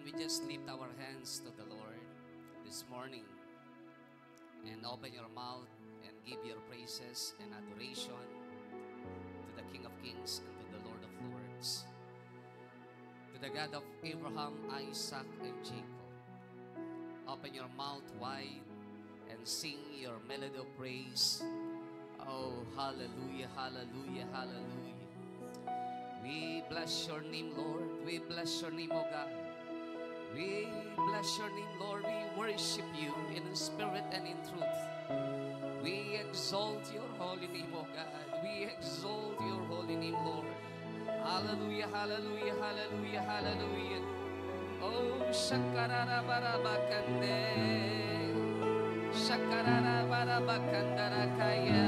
we just lift our hands to the Lord this morning and open your mouth and give your praises and adoration to the King of Kings and to the Lord of Lords, to the God of Abraham, Isaac, and Jacob. Open your mouth wide and sing your melody of praise. Oh, hallelujah, hallelujah, hallelujah. We bless your name, Lord. We bless your name, O God. We bless your name, Lord. We worship you in spirit and in truth. We exalt your holy name, O God. We exalt your holy name, Lord. Hallelujah, hallelujah, hallelujah, hallelujah. Oh, shakarara barabakande. Shakarara barabakandara kaya.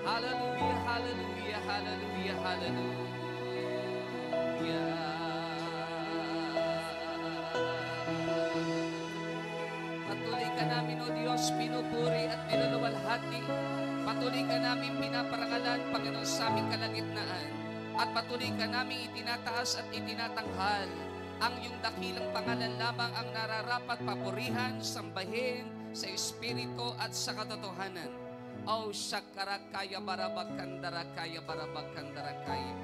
Hallelujah, hallelujah, hallelujah, hallelujah. Patuloy ka namin, O Diyos, pinupuri at niluluwalhati. Patuloy ka namin pinaparangalan, Panginoon, sa aming kalagitnaan. At patuloy ka namin itinataas at itinatanghal. Ang iyong dakilang pangalan lamang ang nararapat papurihan, sambahin sa Espiritu at sa katotohanan. Oh, shakarakaya barabakandara-kaya barabakandara-kaya.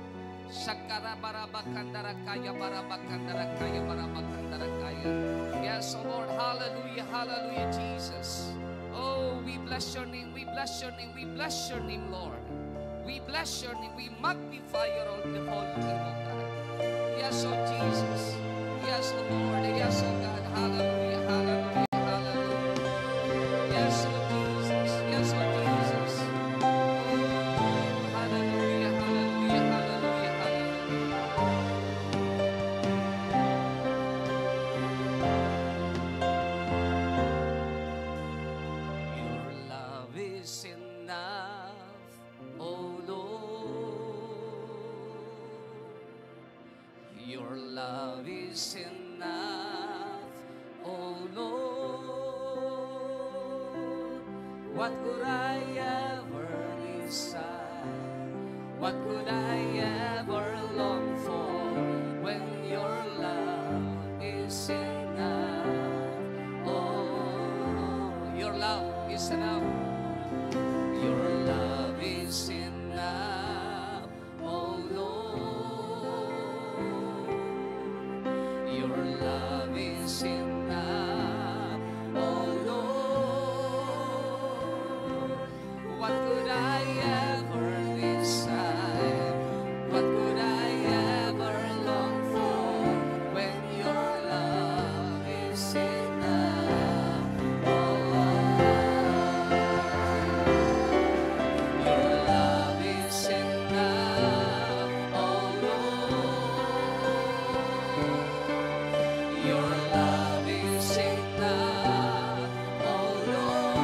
Shakara barabakandara-kaya barabakandara-kaya barabakandara-kaya. Yes, oh Lord, hallelujah, hallelujah, Jesus. Oh, we bless your name, we bless your name, we bless your name, Lord. We bless your name, we magnify your holy name, oh God. Yes, oh Jesus. Yes, oh Lord, yes, oh God, hallelujah, hallelujah. What could I ever desire? What could I ever long for when your love is enough? Oh, your love is enough. Your love is enough. Oh Lord, your love is enough. What could I ever desire? What could I ever long for when your love is enough? Oh, your love is enough. Oh Lord, your love is enough. Oh Lord.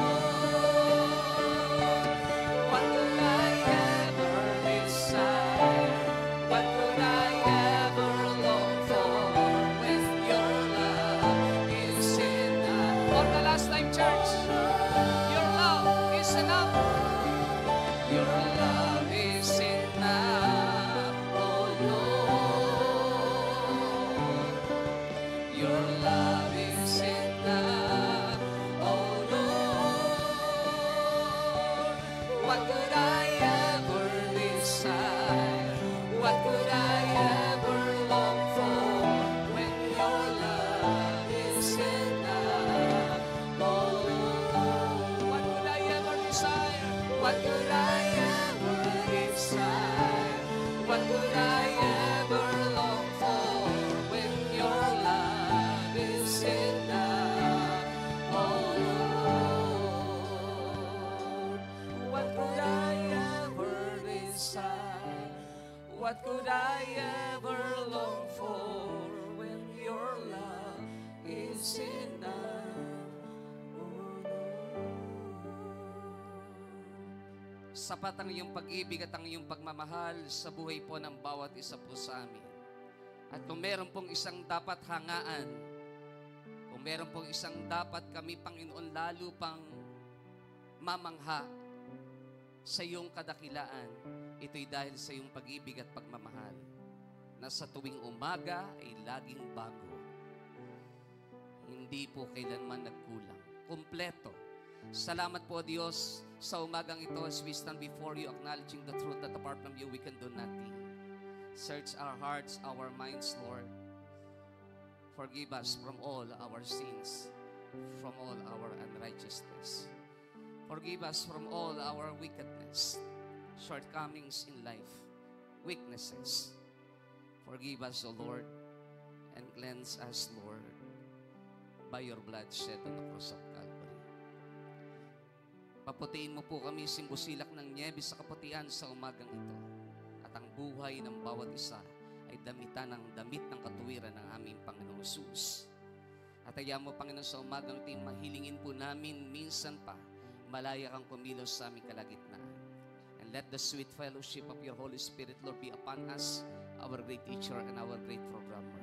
What could I ever desire? What could I ever long for when your love is enough? For the last time, church, your love is enough. Your love is enough, oh Lord. Your love is enough, oh Lord. What could I ever desire? What could I ever long for when your love is enough? Oh, what could I ever desire? What could I ever desire? What could I ever long for when your love is enough? Oh Lord, what could I ever desire? What could I ever long for when your love is enough? Sapat ang iyong pag-ibig at ang iyong pagmamahal sa buhay po ng bawat isa po sa amin. At kung meron pong isang dapat hangaan, kung meron pong isang dapat kami, Panginoon, lalo pang mamangha sa iyong kadakilaan, ito'y dahil sa iyong pag-ibig at pagmamahal na sa tuwing umaga ay laging bago. Hindi po kailanman nagkulang. Kumpleto. Salamat po, Diyos, sa umagang ito as we stand before you, acknowledging the truth that apart from you, we can do nothing. Search our hearts, our minds, Lord. Forgive us from all our sins, from all our unrighteousness. Forgive us from all our wickedness, shortcomings in life, weaknesses. Forgive us, O Lord, and cleanse us, Lord, by your blood shed on the cross of Calvary. Paputiin mo po kami simbusilak ng nyebe sa kaputian sa umagang ito. At ang buhay ng bawat isa ay damitan ng damit ng katuwiran ng aming Panginoong Jesus. At ayaw mo, Panginoon, sa umagang ito, mahilingin po namin minsan pa, malaya kang kumilos sa aming kalagitnaan. And let the sweet fellowship of your Holy Spirit, Lord, be upon us, our great teacher and our great programmer.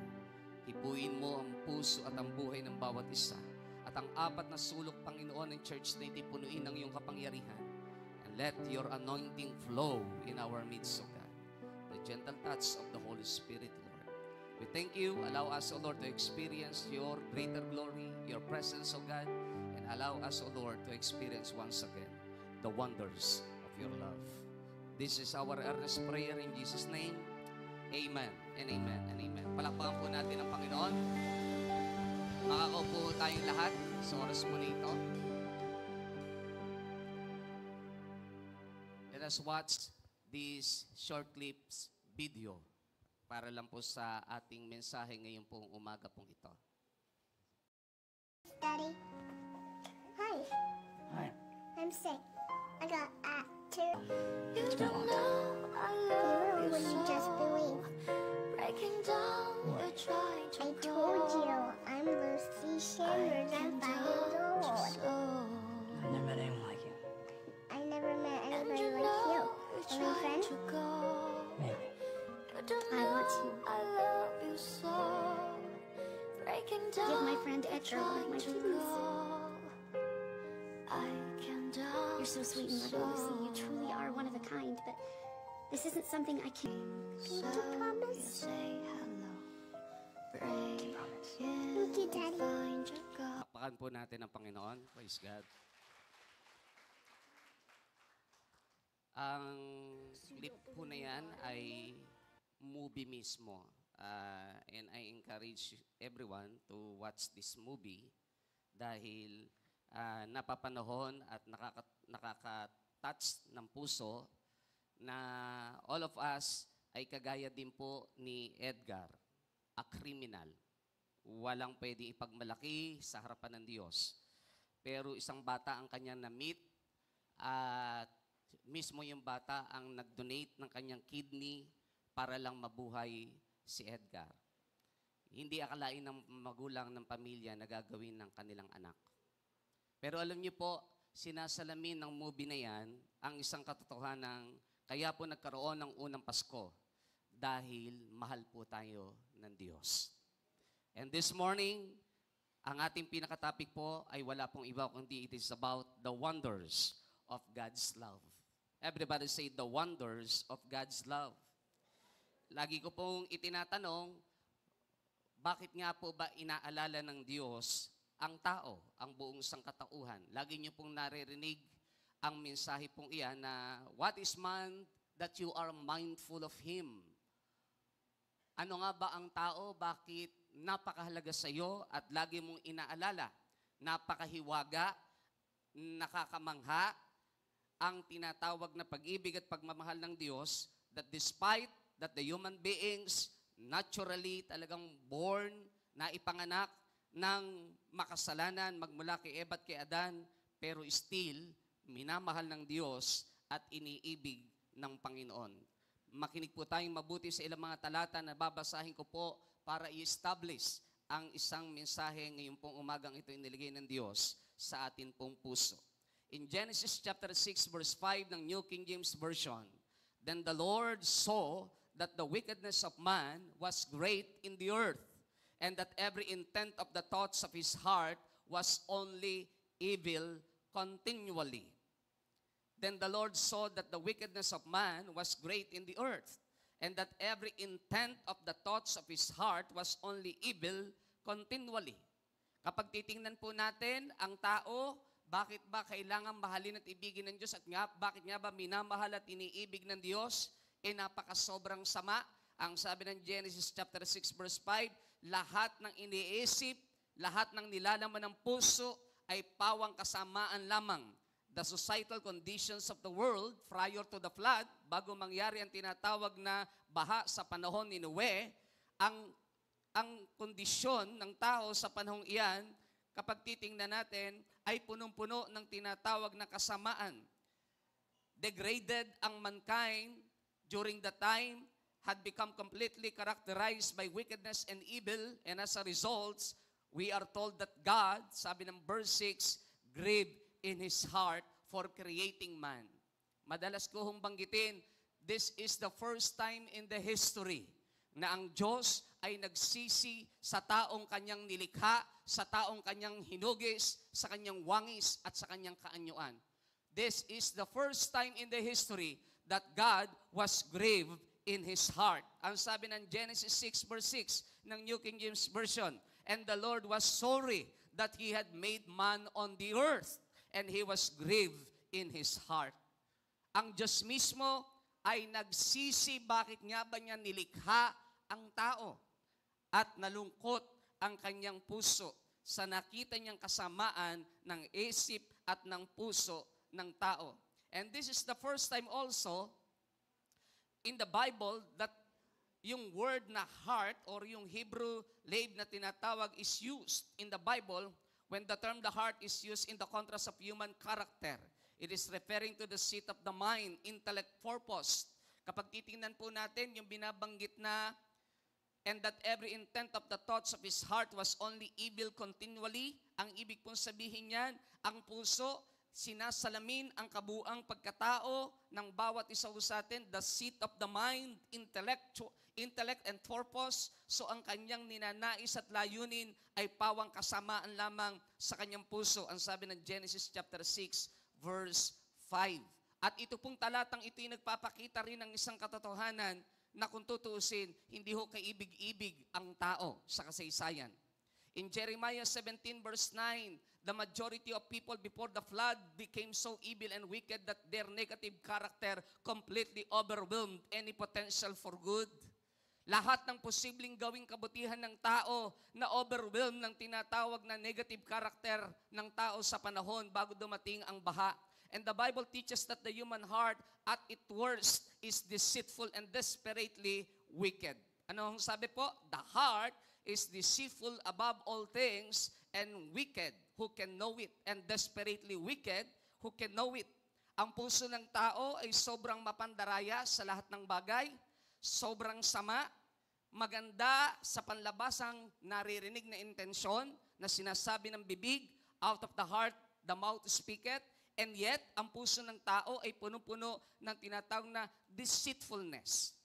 Hipuin mo ang puso at ang buhay ng bawat isa. At ang apat na sulok, Panginoon, ng church na iti punuin ng iyong kapangyarihan. And let your anointing flow in our midst, O God. The gentle touch of the Holy Spirit, Lord. We thank you. Allow us, O Lord, to experience your greater glory, your presence, O God. And allow us, O Lord, to experience once again the wonders of your love. This is our earnest prayer in Jesus' name. Amen and amen and amen. Palakpakan po natin ang Panginoon. Makakaupo tayong lahat sa oras mo na ito. Let us watch this short clips video para lang po sa ating mensahe ngayon pong umaga pong ito. Daddy. Hi. Hi. I'm sick. I got actor. You don't know I love you What you just believe. Breaking down, we're trying to I told you I'm Lucy Sanders. I'm 5 years old. I've never met anyone like you. I never met anybody like you. Are we friends? Maybe. I want you. I love you so. Breaking down, Give my friend Edgar one of my kidneys. I can die. You're so sweet and loving, Lucy. You truly are one of a kind, but this isn't something I can. Can you promise? Say hello. Break Thank you, Daddy. find your God. Pakpakan po natin ang Panginoon. Praise God. Ang clip po na yan ay movie mismo. And I encourage everyone to watch this movie dahil napapanahon at nakaka-touch ng puso na all of us ay kagaya din po ni Edgar, a criminal. Walang pwedeng ipagmalaki sa harapan ng Diyos. Pero isang bata ang kanyang na-meet at mismo yung bata ang nag-donate ng kanyang kidney para lang mabuhay si Edgar. Hindi akalain ng magulang ng pamilya na gagawin ng kanilang anak. Pero alam niyo po, sinasalamin ng movie na yan ang isang katotohanan kaya po nagkaroon ng unang Pasko dahil mahal po tayo ng Diyos. And this morning, ang ating pinaka-topic po ay wala pong iba kundi it is about the wonders of God's love. Everybody say, the wonders of God's love. Lagi ko pong itinatanong, bakit nga po ba inaalala ng Diyos ang tao, ang buong sangkatauhan? Lagi niyo pong naririnig ang mensahe pong iyan na, what is man that you are mindful of Him? Ano nga ba ang tao? Bakit napakahalaga sa iyo at lagi mong inaalala? Napakahiwaga, nakakamangha, ang tinatawag na pag-ibig at pagmamahal ng Diyos that despite that the human beings naturally talagang born na ipanganak ng makasalanan magmula kay Eva at kay Adan, pero still minamahal ng Diyos at iniibig ng Panginoon. Makinig po tayong mabuti sa ilang mga talata na babasahin ko po para i-establish ang isang mensahe ngayon pong umagang ito iniligay ng Diyos sa atin pong puso. In Genesis chapter 6 verse 5 ng New King James Version, then the Lord saw that the wickedness of man was great in the earth, and that every intent of the thoughts of his heart was only evil continually. Then the Lord saw that the wickedness of man was great in the earth, and that every intent of the thoughts of his heart was only evil continually. Kapag titingnan po natin ang tao, bakit ba kailangan mahalin at ibigin ng Diyos at bakit nga ba minamahal at iniibig ng Diyos? Napakasobrang sama. Ang sabi ng Genesis chapter 6 verse 5, lahat ng iniisip, lahat ng nilalaman ng puso ay pawang kasamaan lamang. The societal conditions of the world prior to the flood, bago mangyari ang tinatawag na baha sa panahon ni Noe, ang kondisyon ng tao sa panahong iyan, kapag titingnan natin, ay punong-puno ng tinatawag na kasamaan. Degraded ang mankind during the time had become completely characterized by wickedness and evil, and as a result, we are told that God, sabi ng verse 6, grieved in His heart for creating man. Madalas ko hong banggitin, this is the first time in the history na ang Diyos ay nagsisi sa taong kanyang nilikha, sa taong kanyang hinugis, sa kanyang wangis, at sa kanyang kaanyuan. This is the first time in the history that God was grieved in His heart. Ang sabi ng Genesis 6 verse 6 ng New King James Version, and the Lord was sorry that He had made man on the earth, and He was grieved in His heart. Ang Diyos mismo ay nagsisi bakit nga ba niya nilikha ang tao at nalungkot ang kanyang puso sa nakita niyang kasamaan ng isip at ng puso ng tao. And this is the first time also in the Bible that yung word na heart or yung Hebrew lab na tinatawag is used in the Bible. When the term the heart is used in the contrast of human character, it is referring to the seat of the mind, intellect, purpose. Kapag titingnan po natin yung binabanggit na, and that every intent of the thoughts of his heart was only evil continually, ang ibig pong sabihin niyan, ang puso, sinasalamin ang kabuang pagkatao ng bawat isa sa atin, the seat of the mind, intellect and purpose. So ang kanyang ninanais at layunin ay pawang kasamaan lamang sa kanyang puso. Ang sabi ng Genesis chapter 6 verse 5. At ito pong talatang ito ay nagpapakita rin ng isang katotohanan na kung tutuusin, hindi ho kaibig-ibig ang tao sa kasaysayan. In Jeremiah 17 verse 9, the majority of people before the flood became so evil and wicked that their negative character completely overwhelmed any potential for good. Lahat ng posibleng gawing kabutihan ng tao na overwhelmed ng tinatawag na negative character ng tao sa panahon bago dumating ang baha. And the Bible teaches that the human heart at its worst is deceitful and desperately wicked. Ano ang sabi po? The heart is deceitful above all things and wicked. Who can know it? And desperately wicked, who can know it? Ang puso ng tao ay sobrang mapandaraya sa lahat ng bagay, sobrang sama, maganda sa panlabasang naririnig na intensyon na sinasabi ng bibig, out of the heart, the mouth speaketh, and yet, ang puso ng tao ay puno-puno ng tinatawag na deceitfulness.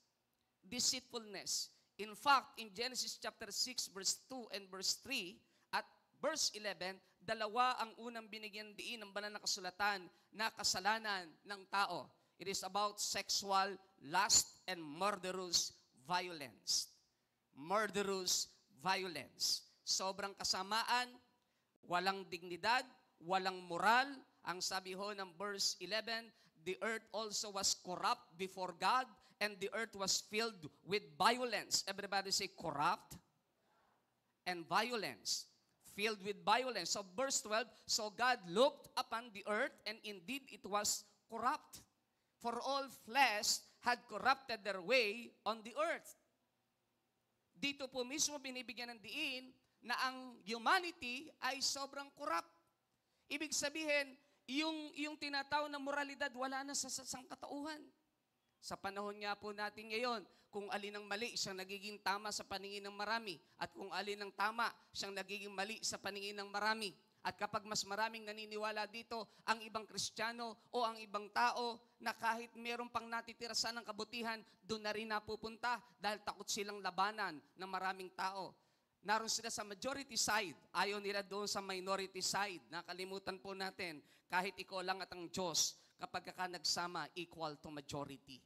Deceitfulness. In fact, in Genesis chapter 6, verse 2 and verse 3, at verse 11, dalawa ang unang binigyan diin ng banal na kasulatan na kasalanan ng tao. It is about sexual lust and murderous violence. Murderous violence. Sobrang kasamaan, walang dignidad, walang moral. Ang sabi ho ng verse 11, the earth also was corrupt before God, and the earth was filled with violence. Everybody say corrupt and violence. Filled with violence. So verse 12, so God looked upon the earth, and indeed it was corrupt. For all flesh had corrupted their way on the earth. Dito po mismo binibigyan ng diin na ang humanity ay sobrang corrupt. Ibig sabihin, yung tinatawag na moralidad, wala na sa sangkatauhan. Sa panahon nga po natin ngayon, kung alin ang mali, siyang nagiging tama sa paningin ng marami. At kung alin ang tama, siyang nagiging mali sa paningin ng marami. At kapag mas maraming naniniwala dito, ang ibang Kristiyano o ang ibang tao na kahit meron pang natitira sa ng kabutihan, doon na rin napupunta dahil takot silang labanan ng maraming tao. Naroon sila sa majority side, ayaw nila doon sa minority side. Nakalimutan po natin, kahit ikaw lang at ang Diyos, kapag ka nagsama, equal to majority.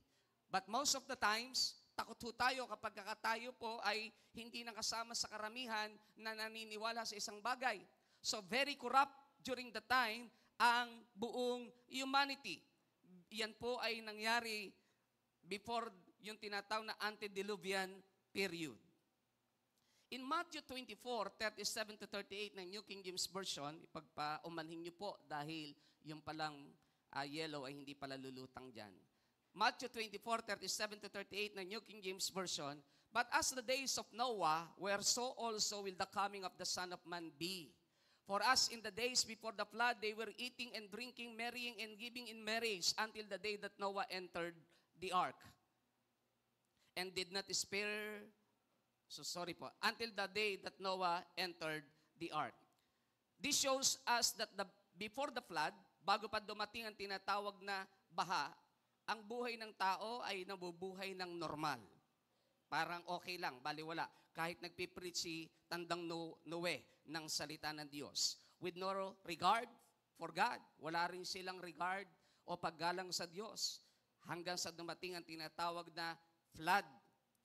But most of the times, takot ho tayo kapag tayo po ay hindi nakasama sa karamihan na naniniwala sa isang bagay. So very corrupt during the time ang buong humanity. Yan po ay nangyari before yung tinatawag na antediluvian period. In Matthew 24:37 to 38 ng New King James Version, ipagpaumanhin niyo po dahil yung palang yellow ay hindi pala lulutang dyan. Matthew 24:37 to 38 ng New King James Version, "But as the days of Noah were, so also will the coming of the Son of Man be. For as in the days before the flood, they were eating and drinking, marrying and giving in marriage until the day that Noah entered the ark. And did not spare, until the day that Noah entered the ark." This shows us that before the flood, bago pa dumating ang tinatawag na baha, ang buhay ng tao ay nabubuhay ng normal. Parang okay lang, baliwala. Kahit nagpipreach si Tandang Noe ng salita ng Diyos. With no regard for God. Wala rin silang regard o paggalang sa Diyos. Hanggang sa dumating ang tinatawag na flood.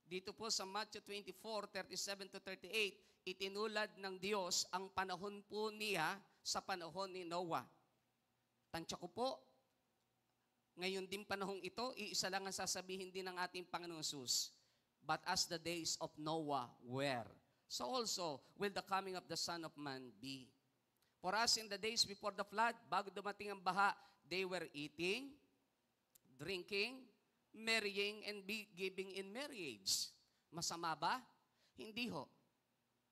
Dito po sa Matthew 24:37 to 38, itinulad ng Diyos ang panahon po niya sa panahon ni Noah. Tansya ko po, ngayon din panahong ito, iisa lang ang sasabihin din ng ating Panginoong Hesus. But as the days of Noah were, so also will the coming of the Son of Man be. For as in the days before the flood, bago dumating ang baha, they were eating, drinking, marrying, and giving in marriage. Masama ba? Hindi ho.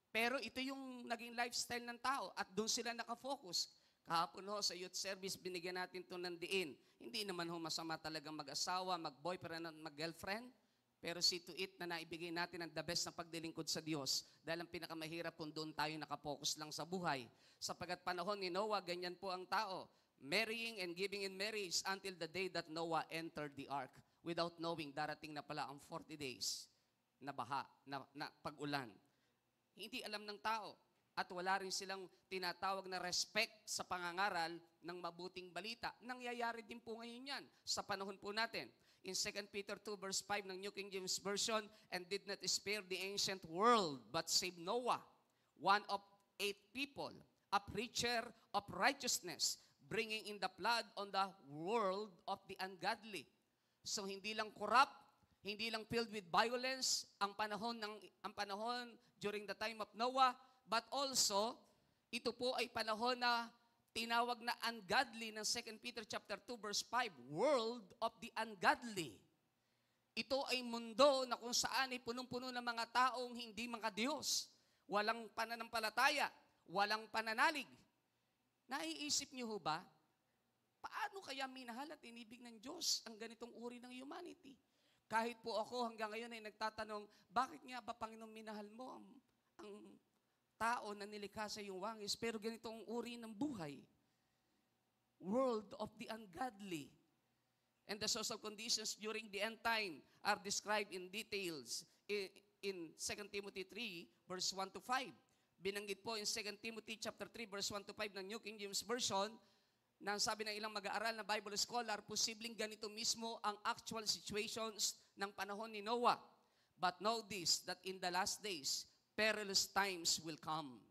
Pero ito yung naging lifestyle ng tao at doon sila nakafocus. Kahapon ho, sa youth service, binigyan natin ito ng diin. Hindi naman ho masama talagang mag-asawa, mag-boyfriend at mag-girlfriend. Pero see to it na naibigay natin ang the best na pagdilingkod sa Diyos. Dahil ang pinakamahirap kung doon tayo nakapokus lang sa buhay. Sapagat panahon ni Noah, ganyan po ang tao. Marrying and giving in marriage until the day that Noah entered the ark. Without knowing, darating na pala ang 40 days na baha, na pag-ulan. Hindi alam ng tao. At wala rin silang tinatawag na respect sa pangangaral ng mabuting balita. Nangyayari din po ngayon yan sa panahon po natin. In 2 Peter 2 verse 5 ng New King James Version, "And did not spare the ancient world, but saved Noah, one of 8 people, a preacher of righteousness, bringing in the flood on the world of the ungodly." So hindi lang corrupt, hindi lang filled with violence ang panahon during the time of Noah, but also ito po ay panahon na tinawag na ungodly ng 2 Peter chapter 2 verse 5, world of the ungodly. Ito ay mundo na kung saan ay punong-puno ng mga taong hindi mga Diyos. Walang pananampalataya, walang pananalig. Naiisip niyo ho ba, paano kaya minahal at inibig ng Diyos ang ganitong uri ng humanity? Kahit po ako hanggang ngayon ay nagtatanong, bakit nga ba Panginoon minahal mo ang tao na nilikha sa iyong wangis, pero ganito ang uri ng buhay. World of the ungodly. And the social conditions during the end time are described in details in 2 Timothy 3, verse 1 to 5. Binanggit po in 2 Timothy chapter 3, verse 1 to 5 ng New King James Version, na sabi ng ilang mag-aaral na Bible scholar, posibleng ganito mismo ang actual situations ng panahon ni Noah. But know this, that in the last days, perilous times will come.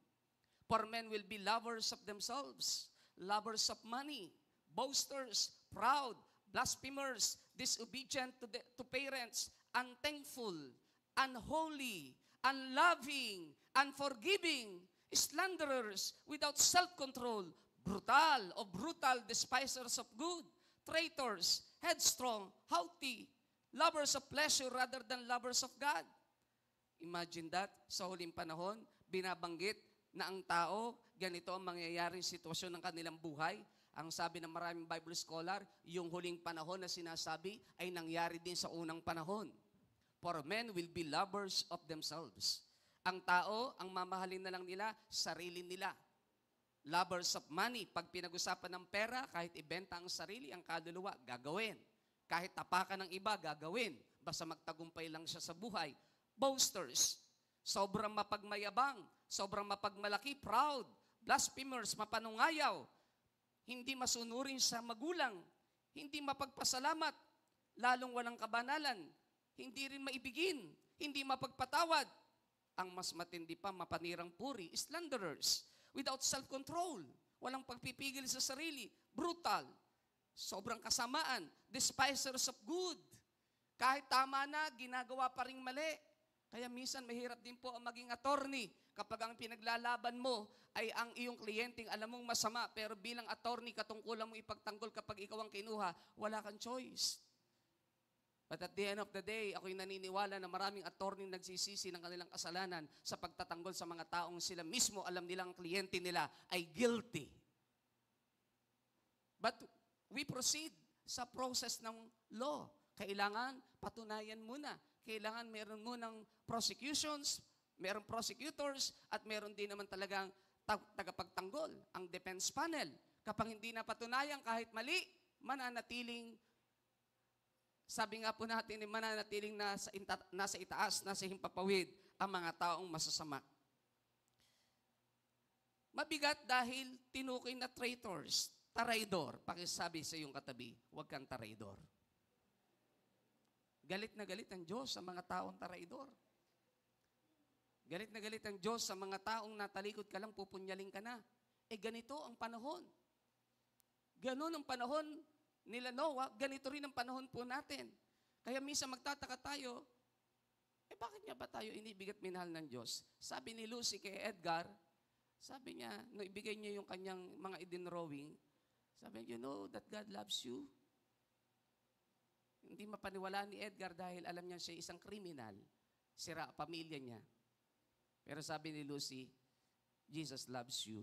For men will be lovers of themselves, lovers of money, boasters, proud, blasphemers, disobedient to parents, unthankful, unholy, unloving, unforgiving, slanderers, without self-control, brutal, despisers of good, traitors, headstrong, haughty, lovers of pleasure rather than lovers of God. Imagine that, sa huling panahon, binabanggit na ang tao, ganito ang mangyayaring sitwasyon ng kanilang buhay. Ang sabi ng maraming Bible scholar, yung huling panahon na sinasabi ay nangyari din sa unang panahon. For men will be lovers of themselves. Ang tao, ang mamahalin na lang nila, sarili nila. Lovers of money. Pag pinag-usapan ng pera, kahit ibenta ang sarili, ang kaluluwa, gagawin. Kahit tapakan ng iba, gagawin. Basta magtagumpay lang siya sa buhay. Boasters, sobrang mapagmayabang, sobrang mapagmalaki, proud, blasphemers, mapanungayaw, hindi masunurin sa magulang, hindi mapagpasalamat, lalong walang kabanalan, hindi rin maibigin, hindi mapagpatawad. Ang mas matindi pa, mapanirang puri, slanderers, without self-control, walang pagpipigil sa sarili, brutal, sobrang kasamaan, despisers of good. Kahit tama na, ginagawa pa ring mali. Kaya minsan mahirap din po ang maging attorney kapag ang pinaglalaban mo ay ang iyong kliyenteng alam mong masama, pero bilang attorney, katungkulan mo ipagtanggol kapag ikaw ang kinuha, wala kang choice. But at the end of the day, ako'y naniniwala na maraming attorney nagsisisi ng kanilang kasalanan sa pagtatanggol sa mga taong sila mismo alam nilang kliyente nila ay guilty. But we proceed sa process ng law. Kailangan patunayan muna. Kailangan meron munang prosecutions, merong prosecutors, at meron din naman talagang tagapagtanggol, ang defense panel. Kapag hindi na patunayan kahit mali, mananatiling, sabi nga po natin, mananatiling nasa itaas, nasa himpapawid ang mga taong masasama. Mabigat dahil tinukoy na traitors, taraydor. Pakisabi sa iyong katabi, huwag kang taraydor. Galit na galit ang Diyos sa mga taong taraydor. Galit na galit ang Diyos sa mga taong natalikod ka lang, pupunyaling ka na. Ganito ang panahon. Ganon ang panahon nila Noah, ganito rin ang panahon po natin. Kaya minsan magtataka tayo, bakit nga ba tayo inibig at minahal ng Diyos? Sabi ni Lucy kay Edgar, sabi niya, nung ibigay niya yung kanyang mga idinrowing, sabi niya, you know that God loves you? Hindi mapaniwala ni Edgar dahil alam niya siya isang kriminal. Sira pamilya niya. Pero sabi ni Lucy, Jesus loves you.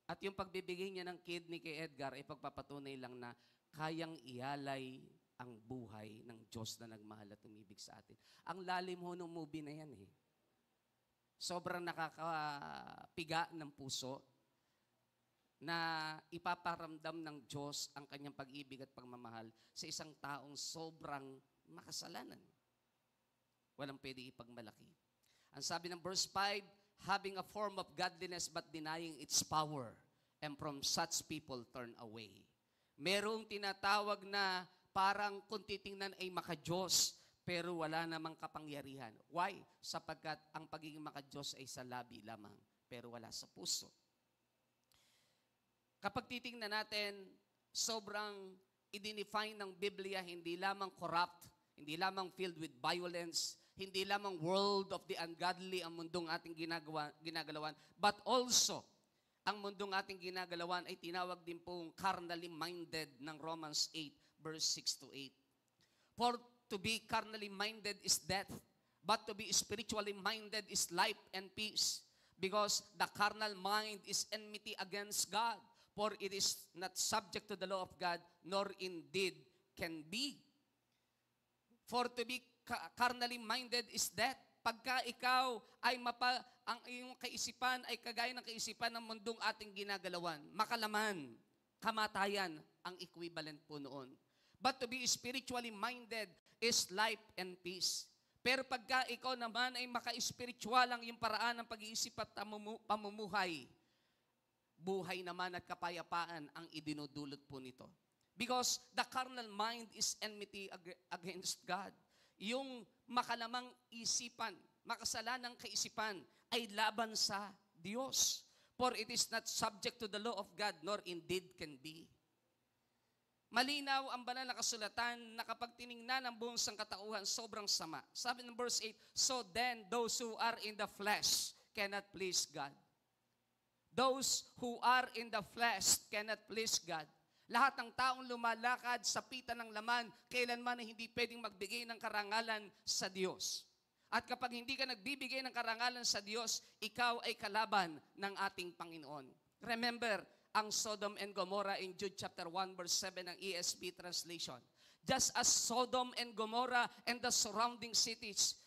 At yung pagbibigay niya ng kidney kay Edgar ay pagpapatunay lang na kayang ialay ang buhay ng Diyos na nagmahal at umibig sa atin. Ang lalim ho ng movie na yan eh. Sobrang nakakapiga ng puso na ipaparamdam ng Diyos ang kanyang pag-ibig at pagmamahal sa isang taong sobrang makasalanan. Walang pwede ipagmalaki. Ang sabi ng verse 5, having a form of godliness but denying its power, and from such people turn away. Merong tinatawag na parang kung titingnan ay makadiyos, pero wala namang kapangyarihan. Why? Sapagkat ang pagiging makadiyos ay sa labi lamang, pero wala sa puso. Kapag titingnan natin, sobrang i-define ng Biblia, hindi lamang corrupt, hindi lamang filled with violence, hindi lamang world of the ungodly ang mundong ating ginagalawan, but also, ang mundong ating ginagalawan ay tinawag din pong carnally minded ng Romans 8, verse 6 to 8. For to be carnally minded is death, but to be spiritually minded is life and peace. Because the carnal mind is enmity against God, for it is not subject to the law of God, nor indeed can be. For to be carnally minded is death. Pagka ikaw ay ang iyong kaisipan ay kagaya ng kaisipan ng mundong ating ginagalawan, makalaman, kamatayan ang equivalent po noon. But to be spiritually minded is life and peace. Pero pagka ikaw naman ay maka-spiritual ang iyong paraan ng pag-iisip at pamumuhay, buhay naman at kapayapaan ang idinudulot po nito. Because the carnal mind is enmity against God. Yung makalamang isipan, makasalanang kaisipan ay laban sa Diyos. For it is not subject to the law of God, nor indeed can be. Malinaw ang banal na kasulatan na kapag tiningnan ang buong sangkatauhan, sobrang sama. Sabi ng verse 8, so then those who are in the flesh cannot please God. Those who are in the flesh cannot please God. Lahat ng taong lumalakad sa pita ng laman, kailanman ay hindi pwedeng magbigay ng karangalan sa Diyos. At kapag hindi ka nagbibigay ng karangalan sa Diyos, ikaw ay kalaban ng ating Panginoon. Remember, ang Sodom and Gomorrah in Jude chapter 1 verse 7 ng ESV translation. Just as Sodom and Gomorrah and the surrounding cities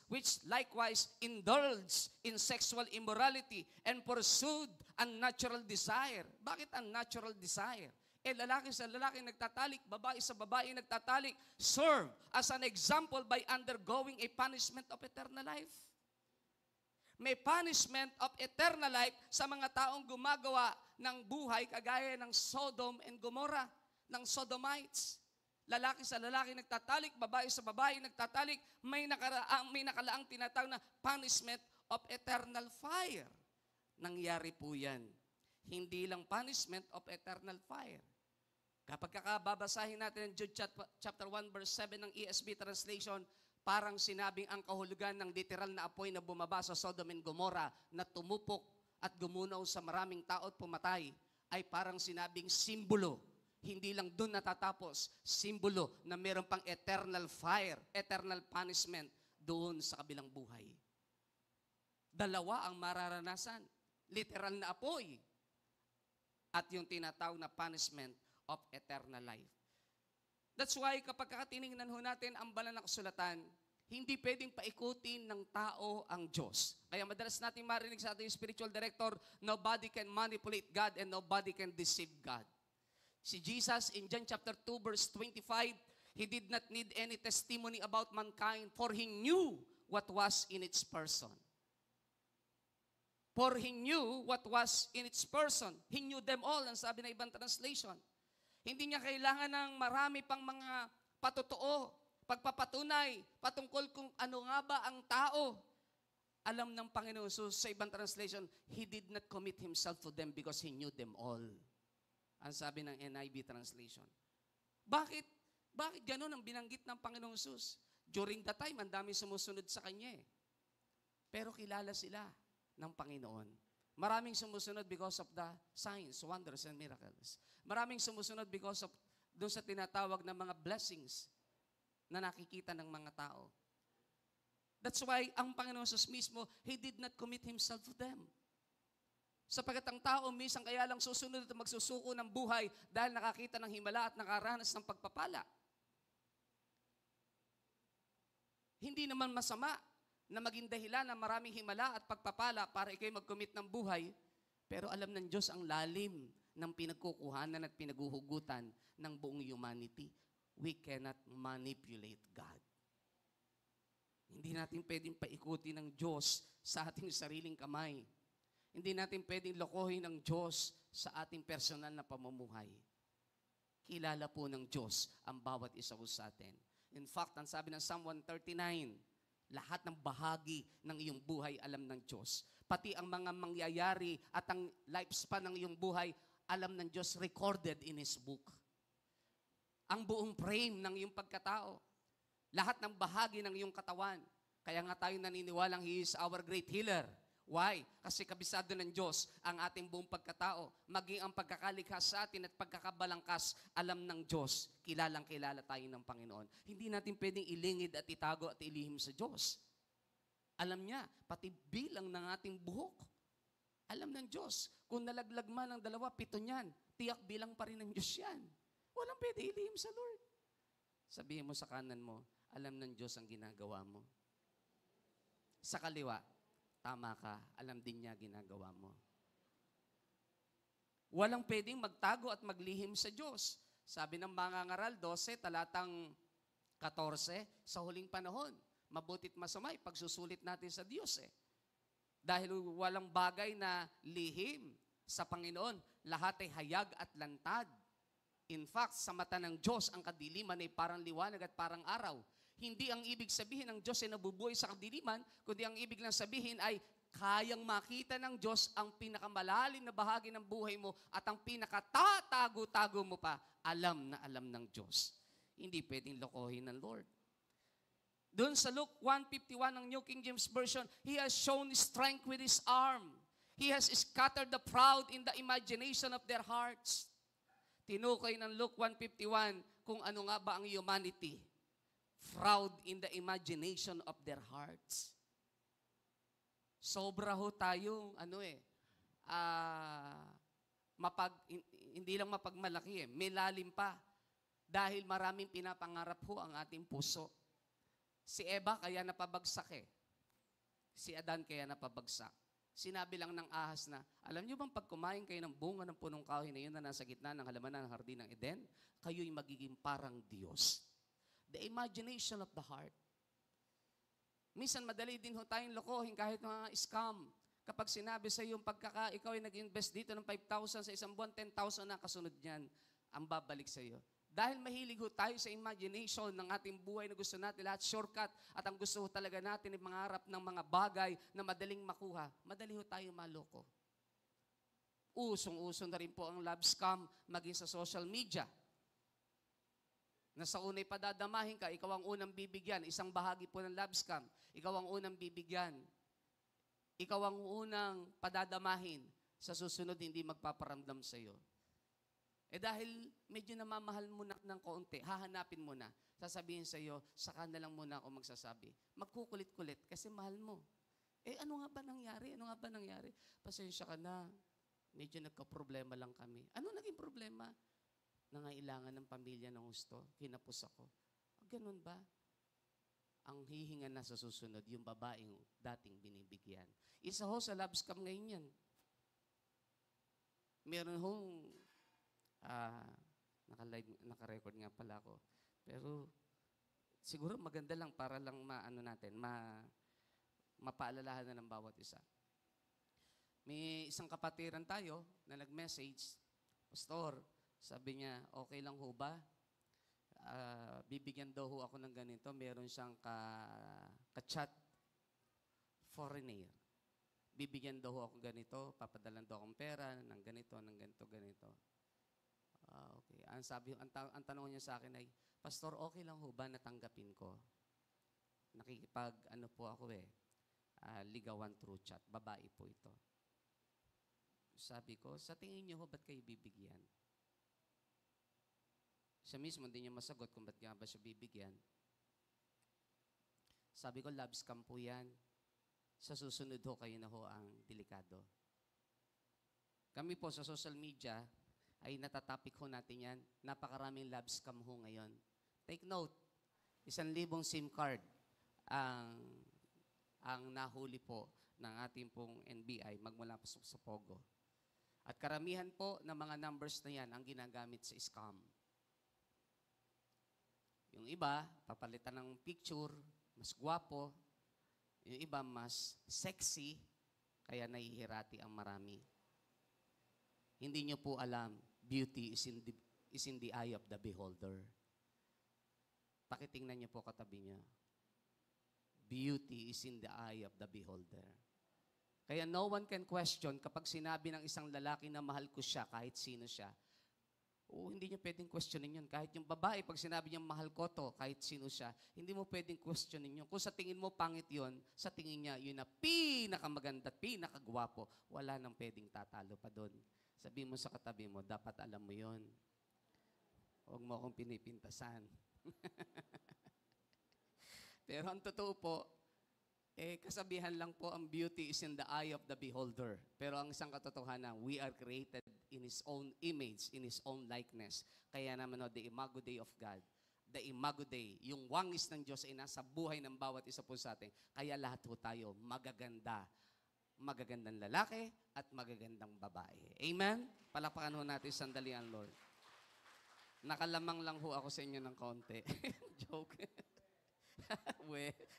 which likewise indulged in sexual immorality and pursued unnatural desire. Bakit unnatural desire? Lalaki sa lalaki nagtatalik, babae sa babae nagtatalik, serve as an example by undergoing a punishment of eternal life. May punishment of eternal life sa mga taong gumagawa ng buhay kagaya ng Sodom and Gomorrah, ng Sodomites. Lalaki sa lalaki nagtatalik, babae sa babae nagtatalik, may nakalaang tinatawag na punishment of eternal fire. Nangyari po yan. Hindi lang punishment of eternal fire. Kapag babasahin natin ang Jude chapter 1 verse 7 ng ESV translation, parang sinabing ang kahulugan ng literal na apoy na bumaba sa Sodom and Gomorrah na tumupok at gumunaw sa maraming tao at pumatay ay parang sinabing simbolo. Hindi lang doon natatapos, simbolo na meron pang eternal fire, eternal punishment doon sa kabilang buhay. Dalawa ang mararanasan, literal na apoy at yung tinatawag na punishment of eternal life. That's why kapag katinignan ho natin ang banal na kasulatan, hindi pwedeng paikutin ng tao ang Diyos. Kaya madalas natin marinig sa ating spiritual director, nobody can manipulate God and nobody can deceive God. Si Jesus in John chapter 2 verse 25, He did not need any testimony about mankind for He knew what was in its person. For He knew what was in its person. He knew them all, ang sabi na ibang translation. Hindi niya kailangan ng marami pang mga patotoo, pagpapatunay, patungkol kung ano nga ba ang tao. Alam ng Panginoon Jesus sa ibang translation, He did not commit Himself to them because He knew them all. Ang sabi ng NIV translation. Bakit? Bakit ganun ang binanggit ng Panginoong Jesus? During the time, ang dami sumusunod sa Kanya eh. Pero kilala sila ng Panginoon. Maraming sumusunod because of the signs, wonders, and miracles. Maraming sumusunod because of doon sa tinatawag na mga blessings na nakikita ng mga tao. That's why ang Panginoon Jesus mismo, He did not commit Himself to them. Sapagat ang tao minsan kaya lang susunod at magsusuko ng buhay dahil nakakita ng himala at nakaranas ng pagpapala. Hindi naman masama na maging dahilan ng maraming himala at pagpapala para ikay mag-commit ng buhay, pero alam ng Diyos ang lalim ng pinagkukuhanan at pinaguhugutan ng buong humanity. We cannot manipulate God. Hindi natin pwedeng paikuti ng Diyos sa ating sariling kamay. Hindi natin pwedeng lokohin ng Diyos sa ating personal na pamumuhay. Kilala po ng Diyos ang bawat isa po sa atin. In fact, ang sabi ng Psalm 139, lahat ng bahagi ng iyong buhay alam ng Diyos. Pati ang mga mangyayari at ang lifespan ng iyong buhay, alam ng Diyos, recorded in His book. Ang buong frame ng iyong pagkatao, lahat ng bahagi ng iyong katawan. Kaya nga tayo naniniwalang He is our great healer. Why? Kasi kabisado ng Diyos ang ating buong pagkatao. Maging ang pagkakalikha sa atin at pagkakabalangkas, alam ng Diyos. Kilalang-kilala tayo ng Panginoon. Hindi natin pwedeng ilingid at itago at ilihim sa Diyos. Alam niya, pati bilang ng ating buhok. Alam ng Diyos. Kung nalaglag man ang 2, 7 niyan, tiyak bilang pa rin ng Diyos yan. Walang pwede ilihim sa Lord. Sabihin mo sa kanan mo, alam ng Diyos ang ginagawa mo. Sa kaliwa, tama ka, alam din niya ginagawa mo. Walang pwedeng magtago at maglihim sa Diyos. Sabi ng Mangangaral 12, talatang 14, sa huling panahon, mabutit masamay, pagsusulit natin sa Diyos eh. Dahil walang bagay na lihim sa Panginoon, lahat ay hayag at lantad. In fact, sa mata ng Diyos, ang kadiliman ay parang liwanag at parang araw. Hindi ang ibig sabihin ng Diyos ay nabubuhay sa kadiliman, kundi ang ibig lang sabihin ay kayang makita ng Diyos ang pinakamalalim na bahagi ng buhay mo at ang pinakatatago-tago mo pa, alam na alam ng Diyos. Hindi pwedeng lokohin ng Lord. Doon sa Luke 1:51 ng New King James Version, He has shown strength with His arm. He has scattered the proud in the imagination of their hearts. Tinukoy ng Luke 1:51 kung ano nga ba ang humanity. Proud in the imagination of their hearts. Sobra ho tayong, hindi lang mapagmalaki may lalim pa. Dahil maraming pinapangarap ho ang ating puso. Si Eva kaya napabagsak Si Adan kaya napabagsak. Sinabi lang ng ahas na, alam niyo bang pag kumain kayo ng bunga ng punong kahoy na yun na nasa gitna ng halamanan ng hardin ng Eden, kayo'y magiging parang Diyos. The imagination of the heart. Minsan madali din ho tayong lokohin kahit mga scam. Kapag sinabi sa iyo, ikaw ay nag-invest dito ng 5,000 sa isang buwan, 10,000 na kasunod niyan, ang babalik sa iyo. Dahil mahilig ho tayo sa imagination ng ating buhay na gusto natin lahat shortcut at ang gusto ho talaga natin ay mangarap ng mga bagay na madaling makuha, madali ho tayo maloko. Usong-uso na rin po ang love scam maging sa social media. Na sa unay padadamahin ka, ikaw ang unang bibigyan. Isang bahagi po ng love scam. Ikaw ang unang bibigyan. Ikaw ang unang padadamahin. Sa susunod, hindi magpaparamdam sa iyo. Dahil medyo namamahal mo na ng kaunti, hahanapin mo na. Sasabihin sa iyo, saka na lang muna ako magsasabi. Magkukulit-kulit kasi mahal mo. Ano nga ba nangyari? Ano nga ba nangyari? Pasensya ka na. Medyo nagka-problema lang kami. Ano naging problema? Nangailangan ng pamilya ng gusto. Kinapos ako. Ganun ba? Ang hihinga na sa susunod, yung babaeng dating binibigyan. Isa ho sa love scam ngayon yan. Meron hong, naka-record nga pala ako. Pero siguro maganda lang para lang mapaalalahan na ng bawat isa. May isang kapatiran tayo na nag-message, Pastor, sabi niya, okay lang ho ba? Bibigyan daw ho ako ng ganito. Meron siyang ka-chat foreigner. Bibigyan daw ho ako ganito, papadalan daw akong pera ng ganito, ganito. Okay. Ang tanong niya sa akin ay, Pastor, okay lang ho ba natanggapin ko? Po ako ligawan through chat. Babae po ito. Sabi ko, sa tingin niyo ho, ba't kayo bibigyan? Siya mismo, hindi niya masagot kung ba't nga ba siya bibigyan. Sabi ko, love scam po yan. Sa susunod ho, kayo na ho ang delikado. Kami po sa social media, ay natatapik ho natin yan. Napakaraming love scam ho ngayon. Take note, 1,000 SIM card ang nahuli po ng ating pong NBI magmula pa sa Pogo. At karamihan po ng mga numbers na yan ang ginagamit sa scam. Yung iba, papalitan ng picture, mas gwapo. Yung iba, mas sexy, kaya nahihirati ang marami. Hindi nyo po alam, beauty is in the eye of the beholder. Pakitingnan nyo po katabi nyo. Beauty is in the eye of the beholder. Kaya no one can question kapag sinabi ng isang lalaki na mahal ko siya kahit sino siya. Hindi niya pwedeng questionin yun. Kahit yung babae, pag sinabi niya mahal ko to, kahit sino siya, hindi mo pwedeng questionin yun. Kung sa tingin mo pangit yun, sa tingin niya, yun na pinakamaganda at pinakagwapo, wala nang pwedeng tatalo pa doon. Sabi mo sa katabi mo, dapat alam mo yun. Huwag mo akong pinipintasan. Pero ang totoo po, kasabihan lang po ang beauty is in the eye of the beholder. Pero ang isang katotohanan, we are created in His own image, in His own likeness. Kaya naman the Imago Dei of God, the Imago Dei, yung wangis ng Diyos ay nasa buhay ng bawat isa po sa atin. Kaya lahat po tayo magaganda. Magagandang lalaki at magagandang babae. Amen? Palakpakan ho natin sandali ang Lord. Nakalamang lang ho ako sa inyo ng konti. Joke.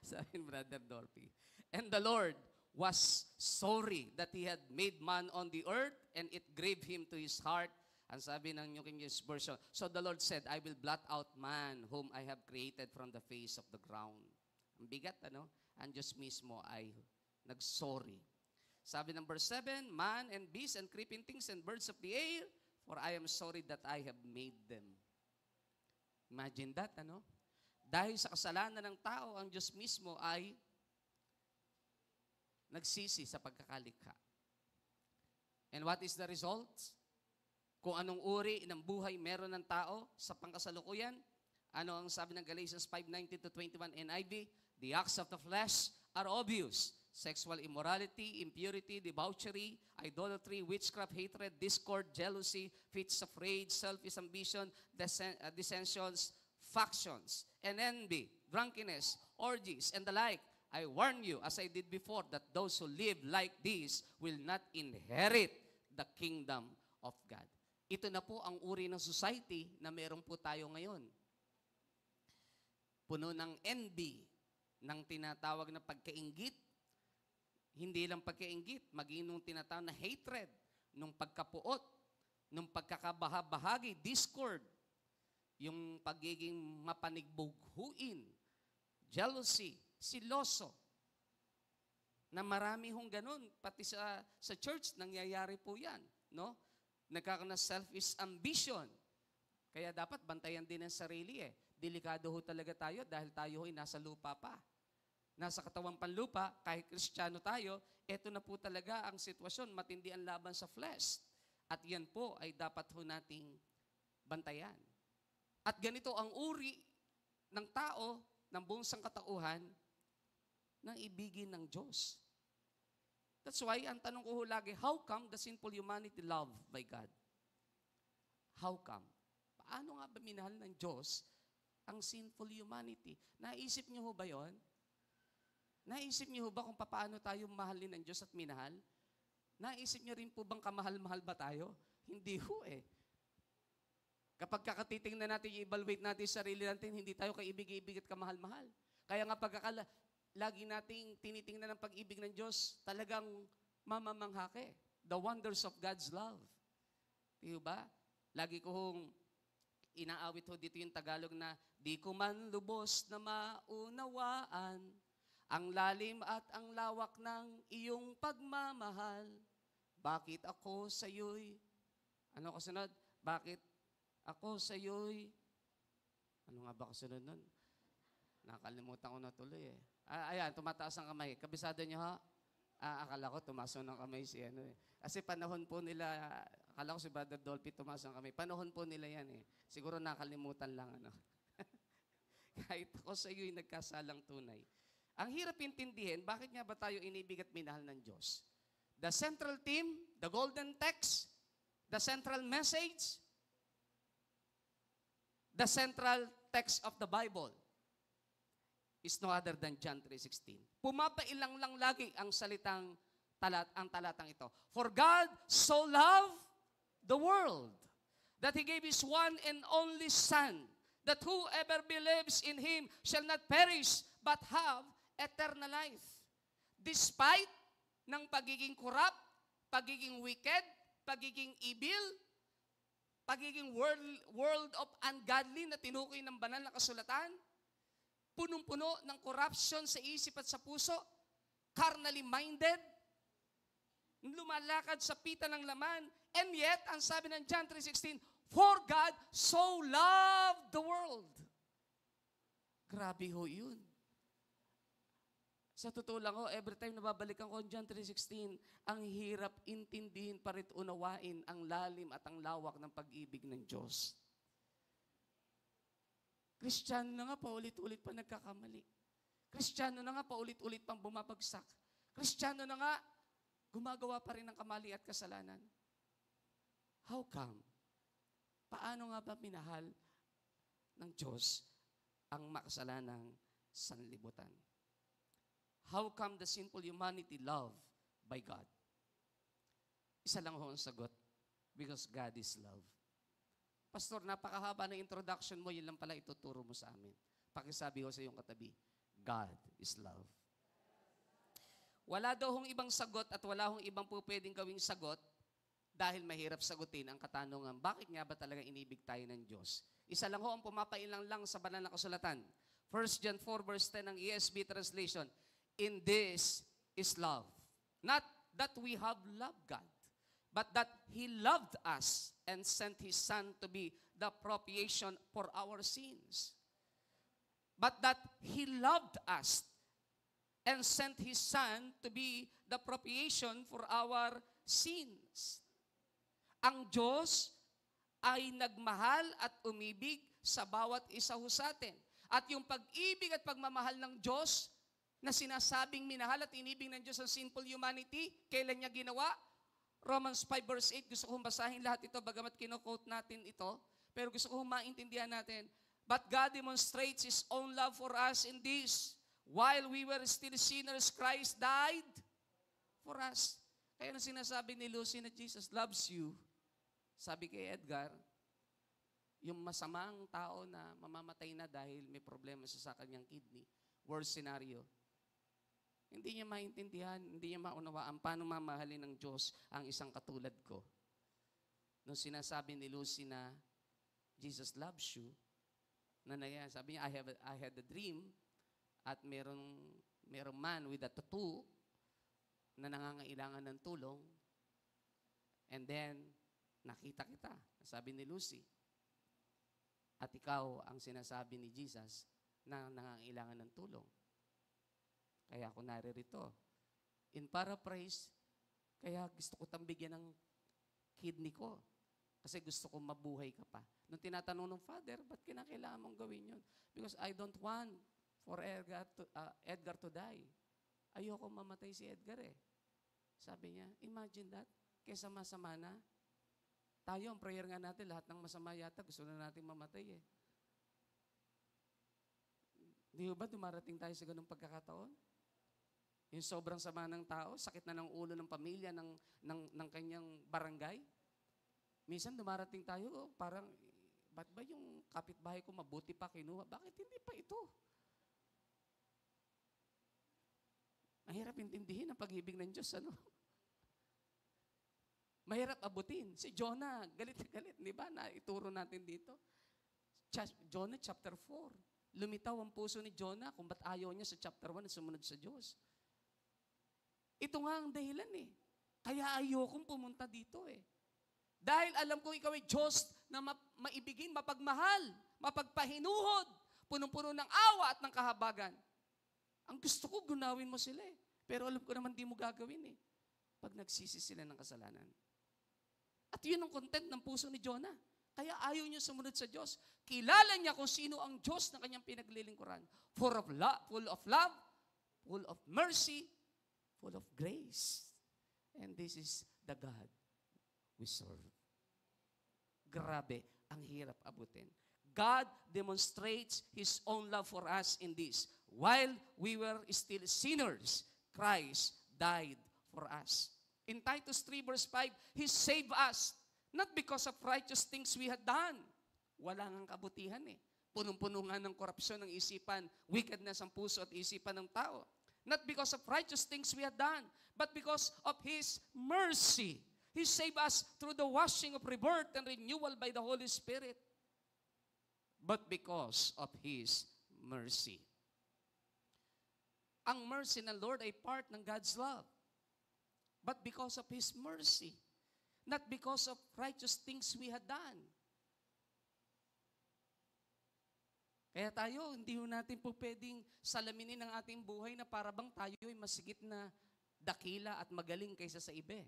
Sabi ni Brother Dorphy. And the Lord was sorry that He had made man on the earth and it grieved Him to His heart. Ang sabi ng New King James Version, so the Lord said, I will blot out man whom I have created from the face of the ground. Ang bigat, ano? Ang Diyos mismo ay nagsorry. Sabi ng verse 7, man and beast and creeping things and birds of the air, for I am sorry that I have made them. Imagine that, ano? Dahil sa kasalanan ng tao, ang Diyos mismo ay nagsisi sa pagkakalikha. And what is the result? Kung anong uri ng buhay meron ng tao sa pangkasalukuyan, ano ang sabi ng Galatians 5:19-21 NIV? The acts of the flesh are obvious. Sexual immorality, impurity, debauchery, idolatry, witchcraft, hatred, discord, jealousy, fits of rage, selfish ambition, dissensions, factions, and envy, drunkenness, orgies, and the like. I warn you, as I did before, that those who live like this will not inherit the kingdom of God. Ito na po ang uri ng society na meron po tayo ngayon. Puno ng envy, ng tinatawag na pagkainggit, hindi lang pagkainggit, maging nung tinatawag na hatred, nung pagkapuot, nung pagkakabahabahagi, discord, yung pagiging mapanigbughuin, jealousy, siloso, na marami hong ganun, pati sa church, nangyayari po yan, no? Nagkakaroon ng selfish ambition. Kaya dapat bantayan din ang sarili eh. Delikado ho talaga tayo dahil tayo ho'y nasa lupa pa. Nasa katawang panlupa, kahit Kristiyano tayo, eto na po talaga ang sitwasyon, matindi ang laban sa flesh. At yan po ay dapat ho nating bantayan. At ganito ang uri ng tao, ng buong sangkatauhan, ng ibigin ng Diyos. That's why, ang tanong ko ho lagi, how come the sinful humanity loved by God? How come? Paano nga ba minahal ng Diyos ang sinful humanity? Naisip niyo ho ba yon? Naisip niyo ho ba kung paano tayo mahalin ng Diyos at minahal? Naisip niyo rin po bang kamahal-mahal ba tayo? Hindi ho eh. Kapag kakatitingnan natin, i-evaluate natin yung sarili natin, hindi tayo kaibig-ibig at kamahal-mahal. Kaya nga lagi nating tinitingnan ang pag-ibig ng Diyos, talagang mamamangha ka eh. The wonders of God's love. Diyo ba? Lagi ko hong inaawit ho dito yung Tagalog na, di ko man lubos na maunawaan ang lalim at ang lawak ng iyong pagmamahal. Bakit ako sa'yo'y, ano kasunod? Bakit ako sa'yo'y, ano nga ba kasunod nun? Nakalimutan ko na tuloy eh. Ayan, tumataas ang kamay. Kabisado niyo ha? Akala ko tumaso ng kamay si ano eh. Kasi panahon po nila, akala ko si Brother Dolphy tumaso ng kamay. Panahon po nila yan eh. Siguro nakalimutan lang ano. Kahit ako sa iyo'y nagkasalang tunay. Ang hirap intindihin, bakit nga ba tayo inibig at minahal ng Diyos? The central theme, the golden text, the central message, the central text of the Bible is no other than John 3:16. Pumapailang lang lagi ang salitang ang talatang ito. For God so loved the world that He gave His one and only Son, that whoever believes in Him shall not perish but have eternal life. Despite ng pagiging corrupt, pagiging wicked, pagiging evil, pagiging world of ungodly na tinukoy ng banal na kasulatan, punong-puno ng corruption sa isip at sa puso, carnally minded, lumalakad sa pita ng laman, and yet, ang sabi ng John 3:16, for God so loved the world. Grabe ho yun. Sa totoo lang ho, every time nababalikan ko ang John 3:16, ang hirap intindihin pa rin unawain ang lalim at ang lawak ng pag-ibig ng Diyos. Kristiyano na nga, paulit-ulit pa nagkakamali. Kristiyano na nga, paulit-ulit pang bumabagsak. Kristiyano na nga, gumagawa pa rin ng kamali at kasalanan. How come? Paano nga ba minahal ng Diyos ang makasalanang sanlibutan? How come the sinful humanity loved by God? Isa lang ho ang sagot, because God is love. Pastor, napakahaba ng introduction mo, yun lang pala ituturo mo sa amin. Pakisabi ko sa iyong katabi, God is love. Wala daw hong ibang sagot at wala hong ibang po pwedeng gawing sagot dahil mahirap sagutin ang katanungan, bakit nga ba talaga inibig tayo ng Diyos? Isa lang ho ang pumapailang lang sa banal na kasulatan. 1 John 4 verse 10 ng ESV translation, in this is love. Not that we have loved God, but that He loved us and sent His Son to be the propitiation for our sins. But that He loved us and sent His Son to be the propitiation for our sins. Ang Diyos ay nagmahal at umibig sa bawat isa ho sa atin. At yung pag-ibig at pagmamahal ng Diyos na sinasabing minahal at inibig ng Diyos ang sinful humanity, kailan niya ginawa? Romans 5 verse 8, gusto kong basahin lahat ito, bagamat kino-quote natin ito, pero gusto kong maintindihan natin. But God demonstrates His own love for us in this, while we were still sinners, Christ died for us. Kaya nang sinasabi ni Lucy na Jesus loves you, sabi kay Edgar, yung masamang tao na mamamatay na dahil may problema sa kanyang kidney, worst scenario, hindi niya maintindihan, hindi niya maunawaan paano mamahalin ng Diyos ang isang katulad ko. Nung sinasabi ni Lucy na Jesus loves you, Sabi niya, I had a dream at merong man with a tattoo na nangangailangan ng tulong. And then, nakita kita. Sabi ni Lucy. At ikaw ang sinasabi ni Jesus na nangangailangan ng tulong. Kaya ako naririto. In paraphrase, kaya gusto ko tambigyan ng kidney ko. Kasi gusto ko mabuhay ka pa. Nung tinatanong ng father, ba't kinakailangan mong gawin yun? Because I don't want for Edgar to die. Ayoko mamatay si Edgar eh. Sabi niya, imagine that. Kesa masama na. Tayo, ang prayer nga natin, lahat ng masama yata, gusto na natin mamatay eh. Di ba dumarating tayo sa ganung pagkakataon? Yung sobrang sama ng tao, sakit na ng ulo ng pamilya, ng kanyang barangay. Minsan dumarating tayo, parang, ba't ba yung kapitbahay ko mabuti pa kinuha? Bakit hindi pa ito? Mahirap intindihin ang pag-ibig ng Diyos, ano? Mahirap abutin. Si Jonah, galit na galit. Di ba? Ituro natin dito. Jonah chapter 4. Lumitaw ang puso ni Jonah kung ba't ayaw niya sa chapter 1 na sumunod sa Diyos. Ito nga ang dahilan eh. Kaya ayokong pumunta dito eh. Dahil alam ko ikaw ay Diyos na maibigin, mapagmahal, mapagpahinuhod, punong-puno ng awa at ng kahabagan. Ang gusto ko, gunawin mo sila eh. Pero alam ko naman di mo gagawin eh. Pag nagsisi sila ng kasalanan. At yun ang content ng puso ni Jonah. Kaya ayaw niya sumunod sa Diyos. Kilala niya kung sino ang Diyos na kanyang pinaglilingkuran. Full of love, full of mercy, full of grace. And this is the God we serve. Grabe, ang hirap abutin. God demonstrates His own love for us in this. While we were still sinners, Christ died for us. In Titus 3 verse 5, He saved us, not because of righteous things we had done. Wala ngang kabutihan eh. Punong-puno nga ng korupsyon ng isipan, wickedness ang puso at isipan ng tao. Not because of righteous things we had done, but because of His mercy. He saved us through the washing of rebirth and renewal by the Holy Spirit. But because of His mercy. Ang mercy ng Lord ay part ng God's love. But because of His mercy. Not because of righteous things we had done. Kaya tayo, hindi natin po pwedeng salaminin ang ating buhay na para bang tayo ay masigit na dakila at magaling kaysa sa iba.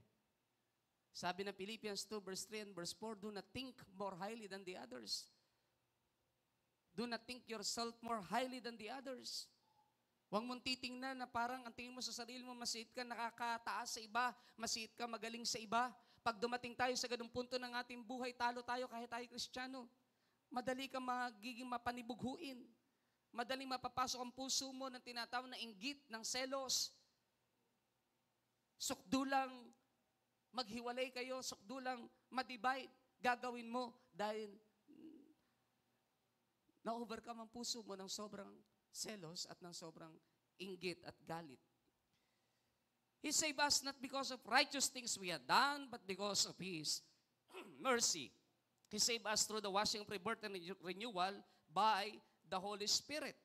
Sabi ng Philippians 2 verse 3 and verse 4, do not think more highly than the others. Do not think yourself more highly than the others. Huwag mong titingnan na parang ang tingin mo sa sarili mo, masiit ka nakakataas sa iba, masiit ka magaling sa iba. Pag dumating tayo sa ganung punto ng ating buhay, talo tayo kahit tayo Kristiyano. Madali ka magiging mapanibughuin. Madaling mapapasok ang puso mo ng tinatawag na inggit, ng selos. Sukdulang maghiwalay kayo, sukdulang madivide, gagawin mo dahil na-overcome ang puso mo ng sobrang selos at ng sobrang inggit at galit. He saved us not because of righteous things we had done, but because of His mercy. He saved us through the washing of rebirth and renewal by the Holy Spirit.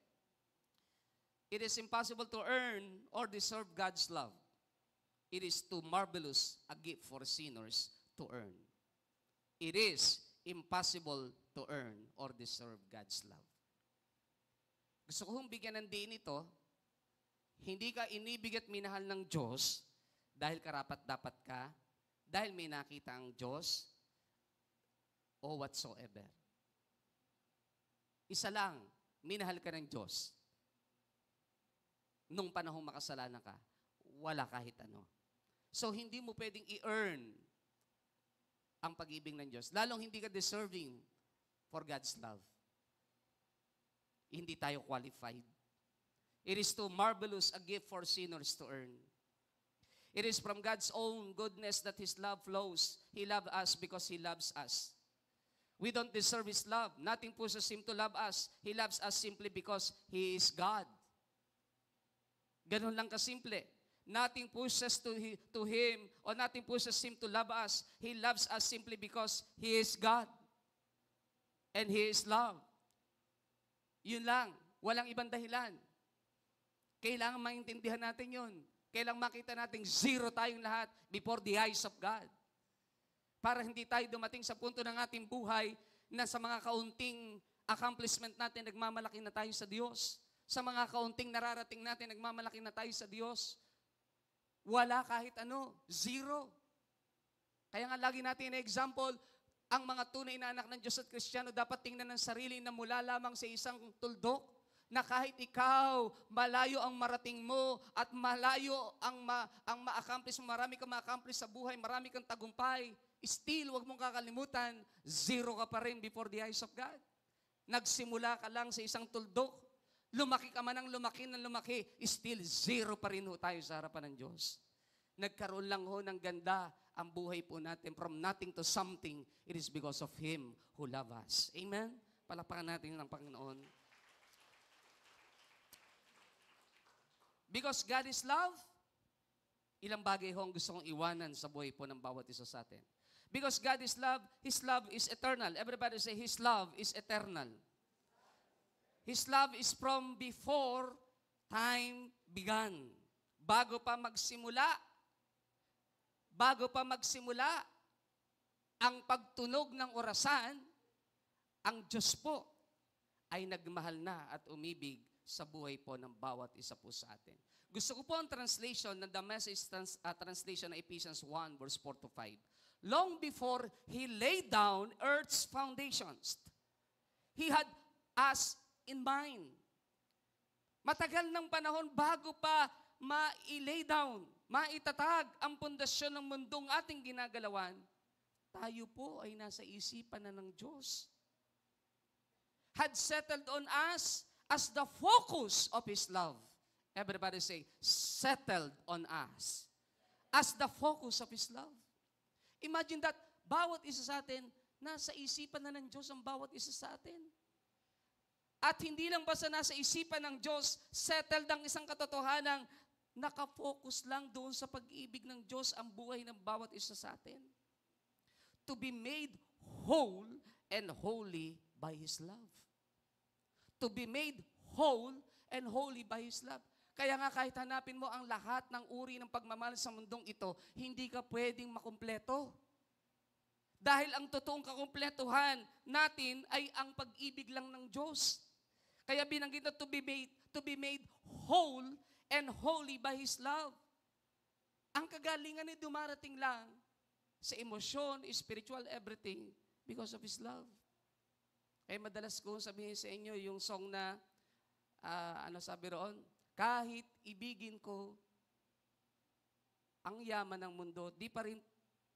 It is impossible to earn or deserve God's love. It is too marvelous a gift for sinners to earn. It is impossible to earn or deserve God's love. Gusto ko bigyan ng diin ito, hindi ka inibig at minahal ng Diyos dahil karapat-dapat ka, dahil may nakita ang Diyos, o whatsoever. Isa lang, minahal ka ng Diyos. Nung panahong makasalanan ka, wala kahit ano. So, hindi mo pwedeng i-earn ang pag-ibig ng Diyos. Lalong hindi ka deserving for God's love. Hindi tayo qualified. It is too marvelous a gift for sinners to earn. It is from God's own goodness that His love flows. He loved us because He loves us. We don't deserve His love. Nothing pushes Him to love us. He loves us simply because He is God. Ganun lang kasimple. Nothing pushes to Him or nothing pushes Him to love us. He loves us simply because He is God. And He is love. Yun lang. Walang ibang dahilan. Kailangan maintindihan natin yun. Kailangan makita natin zero tayong lahat before the eyes of God. Para hindi tayo dumating sa punto ng ating buhay na sa mga kaunting accomplishment natin, nagmamalaki na tayo sa Diyos. Sa mga kaunting nararating natin, nagmamalaki na tayo sa Diyos. Wala kahit ano. Zero. Kaya nga lagi natin na example, ang mga tunay na anak ng Diyos at Kristiyano dapat tingnan ng sarili na mula lamang sa isang tuldok na kahit ikaw, malayo ang marating mo at malayo ang ma-accomplish mo, marami kang ma-accomplish sa buhay, marami kang tagumpay, still, huwag mong kakalimutan, zero ka pa rin before the eyes of God. Nagsimula ka lang sa isang tuldok, lumaki ka man ng lumaki, still zero pa rin ho tayo sa harapan ng Diyos. Nagkaroon lang ho ng ganda ang buhay po natin. From nothing to something, it is because of Him who loves us. Amen? Palakpakan natin ng Panginoon. Because God is love, ilang bagay ho ang gusto kong iwanan sa buhay po ng bawat isa sa atin. Because God is love, His love is eternal. Everybody say, His love is eternal. His love is from before time began. Bago pa magsimula ang pagtunog ng orasan, ang Diyos po ay nagmahal na at umibig sa buhay po ng bawat isa po sa atin. Gusto ko po ang translation ng The Message translation ng Ephesians 1 verse 4 to 5. Long before He laid down earth's foundations, He had us in mind. Matagal ng panahon bago pa ma-lay down, maitatag ang pundasyon ng mundong ating ginagalawan, tayo po ay nasa isipan na ng Diyos. Had settled on us as the focus of His love. Everybody say, settled on us as the focus of His love. Imagine that, bawat isa sa atin, nasa isipan na ng Diyos ang bawat isa sa atin. At hindi lang basta nasa isipan ng Diyos, settled ang isang katotohanang nakafocus lang doon sa pag-ibig ng Diyos ang buhay ng bawat isa sa atin. To be made whole and holy by His love. To be made whole and holy by His love. Kaya nga kahit hanapin mo ang lahat ng uri ng pagmamahal sa mundong ito, hindi ka pwedeng makumpleto. Dahil ang totoong kakumpletuhan natin ay ang pag-ibig lang ng Diyos. Kaya binanggit na to be made whole and holy by His love. Ang kagalingan ay dumarating lang sa emosyon, spiritual, everything because of His love. Kaya madalas ko sabihin sa inyo yung song na, sabi roon, kahit ibigin ko ang yaman ng mundo, di pa rin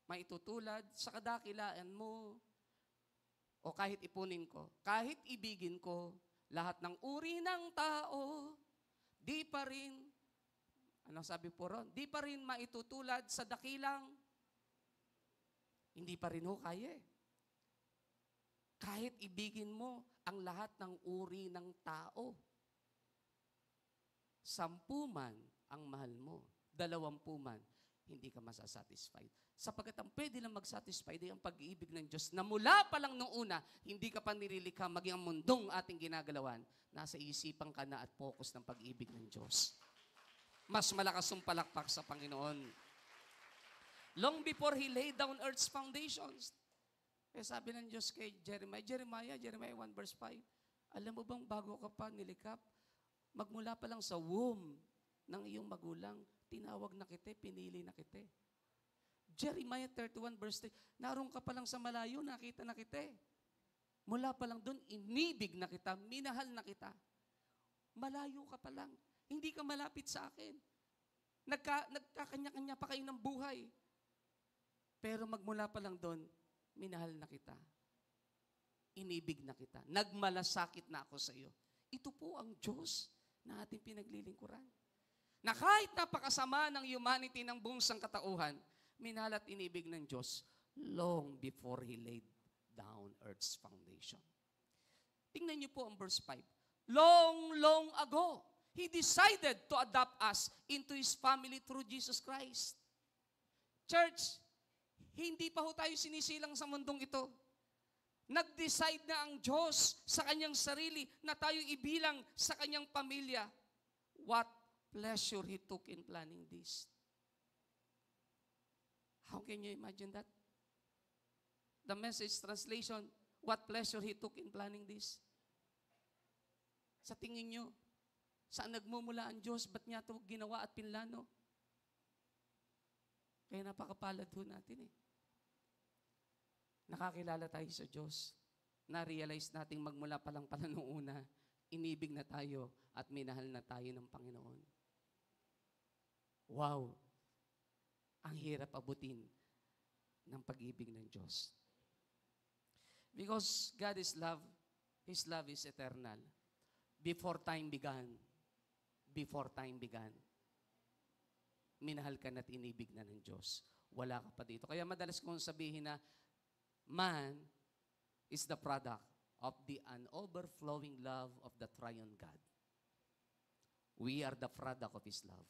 maitutulad sa kadakilaan mo. O kahit ipunin ko, kahit ibigin ko lahat ng uri ng tao, di pa rin, sabi po ron, di pa rin maitutulad sa dakilang, hindi pa rin ho kaya eh. Kahit ibigin mo ang lahat ng uri ng tao, 10 man ang mahal mo, 20 man, hindi ka masasatisfied. Sapagkat ang pwede lang mag-satisfied ay ang pag-ibig ng Diyos na mula pa lang nung una, hindi ka pa nililikha maging ang mundong ating ginagalawan, nasa isipan ka na at focus ng pag-ibig ng Diyos. Mas malakas yung palakpak sa Panginoon. Long before He laid down earth's foundations. Kaya sabi ng Diyos kay Jeremiah 1 verse 5, alam mo bang bago ka pa nilikap, magmula pa lang sa womb ng iyong magulang, tinawag na kita, pinili na kita. Jeremiah 31 verse 3, naroon ka pa lang sa malayo, nakita na kita. Mula pa lang doon, inibig na kita, minahal na kita. Malayo ka pa lang, hindi ka malapit sa akin. Nagkakanya-kanya pa kayo ng buhay. Pero magmula pa lang doon, minahal na kita. Inibig na kita. Nagmalasakit na ako sa iyo. Ito po ang Diyos na ating pinaglilingkuran. Na kahit napakasama ng humanity ng buong sangkatauhan, minahal at inibig ng Diyos long before He laid down earth's foundation. Tingnan niyo po ang verse 5. Long ago, He decided to adopt us into His family through Jesus Christ. Church, hindi pa ho tayo sinisilang sa mundong ito. Nag-decide na ang Diyos sa kanyang sarili na tayo ibilang sa kanyang pamilya. What pleasure He took in planning this. How can you imagine that? The Message translation, what pleasure He took in planning this. Sa tingin nyo, saan nagmumula ang Diyos? Ba't niya ito ginawa at pinlano? Kaya napakapalad ho natin eh. Nakakilala tayo sa Diyos. Na-realize nating magmula pa lang pala noong una, inibig na tayo at minahal na tayo ng Panginoon. Wow! Ang hirap abutin ng pag-ibig ng Diyos. Because God is love, His love is eternal. Before time began, minahal ka na at inibig na ng Diyos. Wala ka pa dito. Kaya madalas kong sabihin na, man is the product of the overflowing love of the triune God. We are the product of His love.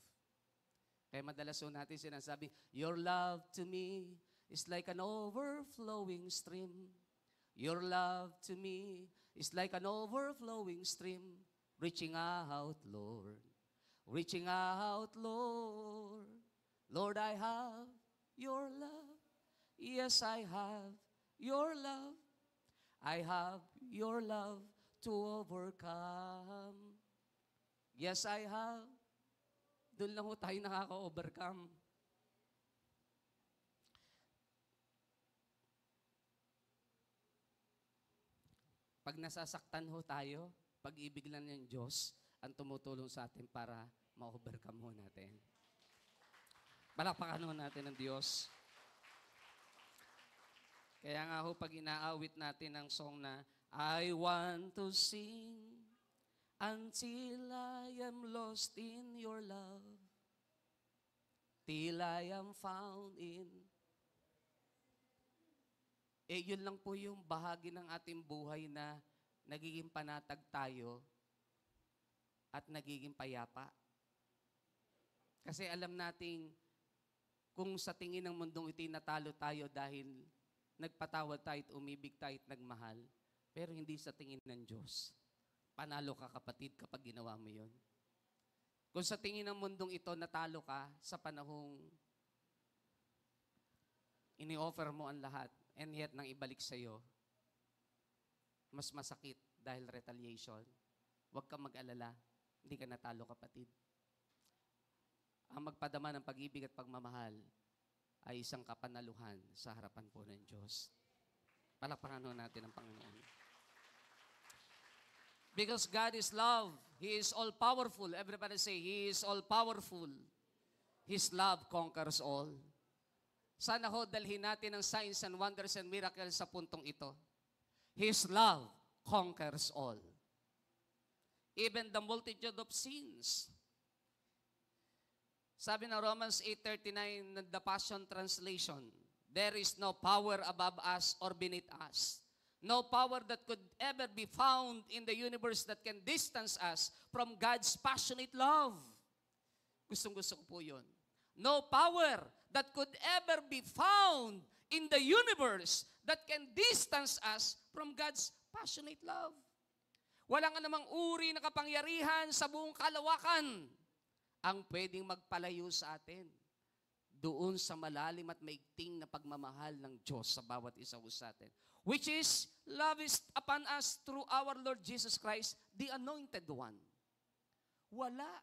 Kaya madalas po natin sinasabi, your love to me is like an overflowing stream. Your love to me is like an overflowing stream. Reaching out, Lord. Reaching out, Lord. Lord, I have your love. Yes, I have your love. I have your love to overcome. Yes, I have. Doon lang ho tayo nakaka-overcome. Pag nasasaktan ho tayo, pag-ibig lang ng Diyos ang tumutulong sa atin para ma-overcome ho natin. Palakpakan ho natin ng Diyos. Kaya nga ho, pag inaawit natin ang song na, I want to sing until I am lost in your love, till I am found in. Yun lang po yung bahagi ng ating buhay na nagiging panatag tayo at nagiging payapa. Kasi alam nating kung sa tingin ng mundong ito'y natalo tayo dahil nagpatawad tayo at umibig tayo at nagmahal, pero hindi sa tingin ng Diyos. Panalo ka kapatid kapag ginawa mo yun. Kung sa tingin ng mundong ito, natalo ka sa panahong ini-offer mo ang lahat and yet nang ibalik sa'yo, mas masakit dahil retaliation. Huwag kang mag-alala, hindi ka natalo kapatid. Ang magpadama ng pag-ibig at pagmamahal ay isang kapanaluhan sa harapan po ng Diyos. Palakpakan natin ang Panginoon. Because God is love. He is all-powerful. Everybody say, He is all-powerful. His love conquers all. Sana ho, dalhin natin ang signs and wonders and miracles sa puntong ito. His love conquers all. Even the multitude of sins. Sabi ng Romans 8:39, the Passion Translation, there is no power above us or beneath us. No power that could ever be found in the universe that can distance us from God's passionate love. Gustong-gusto ko po yun. No power that could ever be found in the universe that can distance us from God's passionate love. Walang anumang uri na kapangyarihan sa buong kalawakan ang pwedeng magpalayo sa atin doon sa malalim at maigting na pagmamahal ng Diyos sa bawat isa sa atin. Which is, love is upon us through our Lord Jesus Christ, the Anointed One. Wala.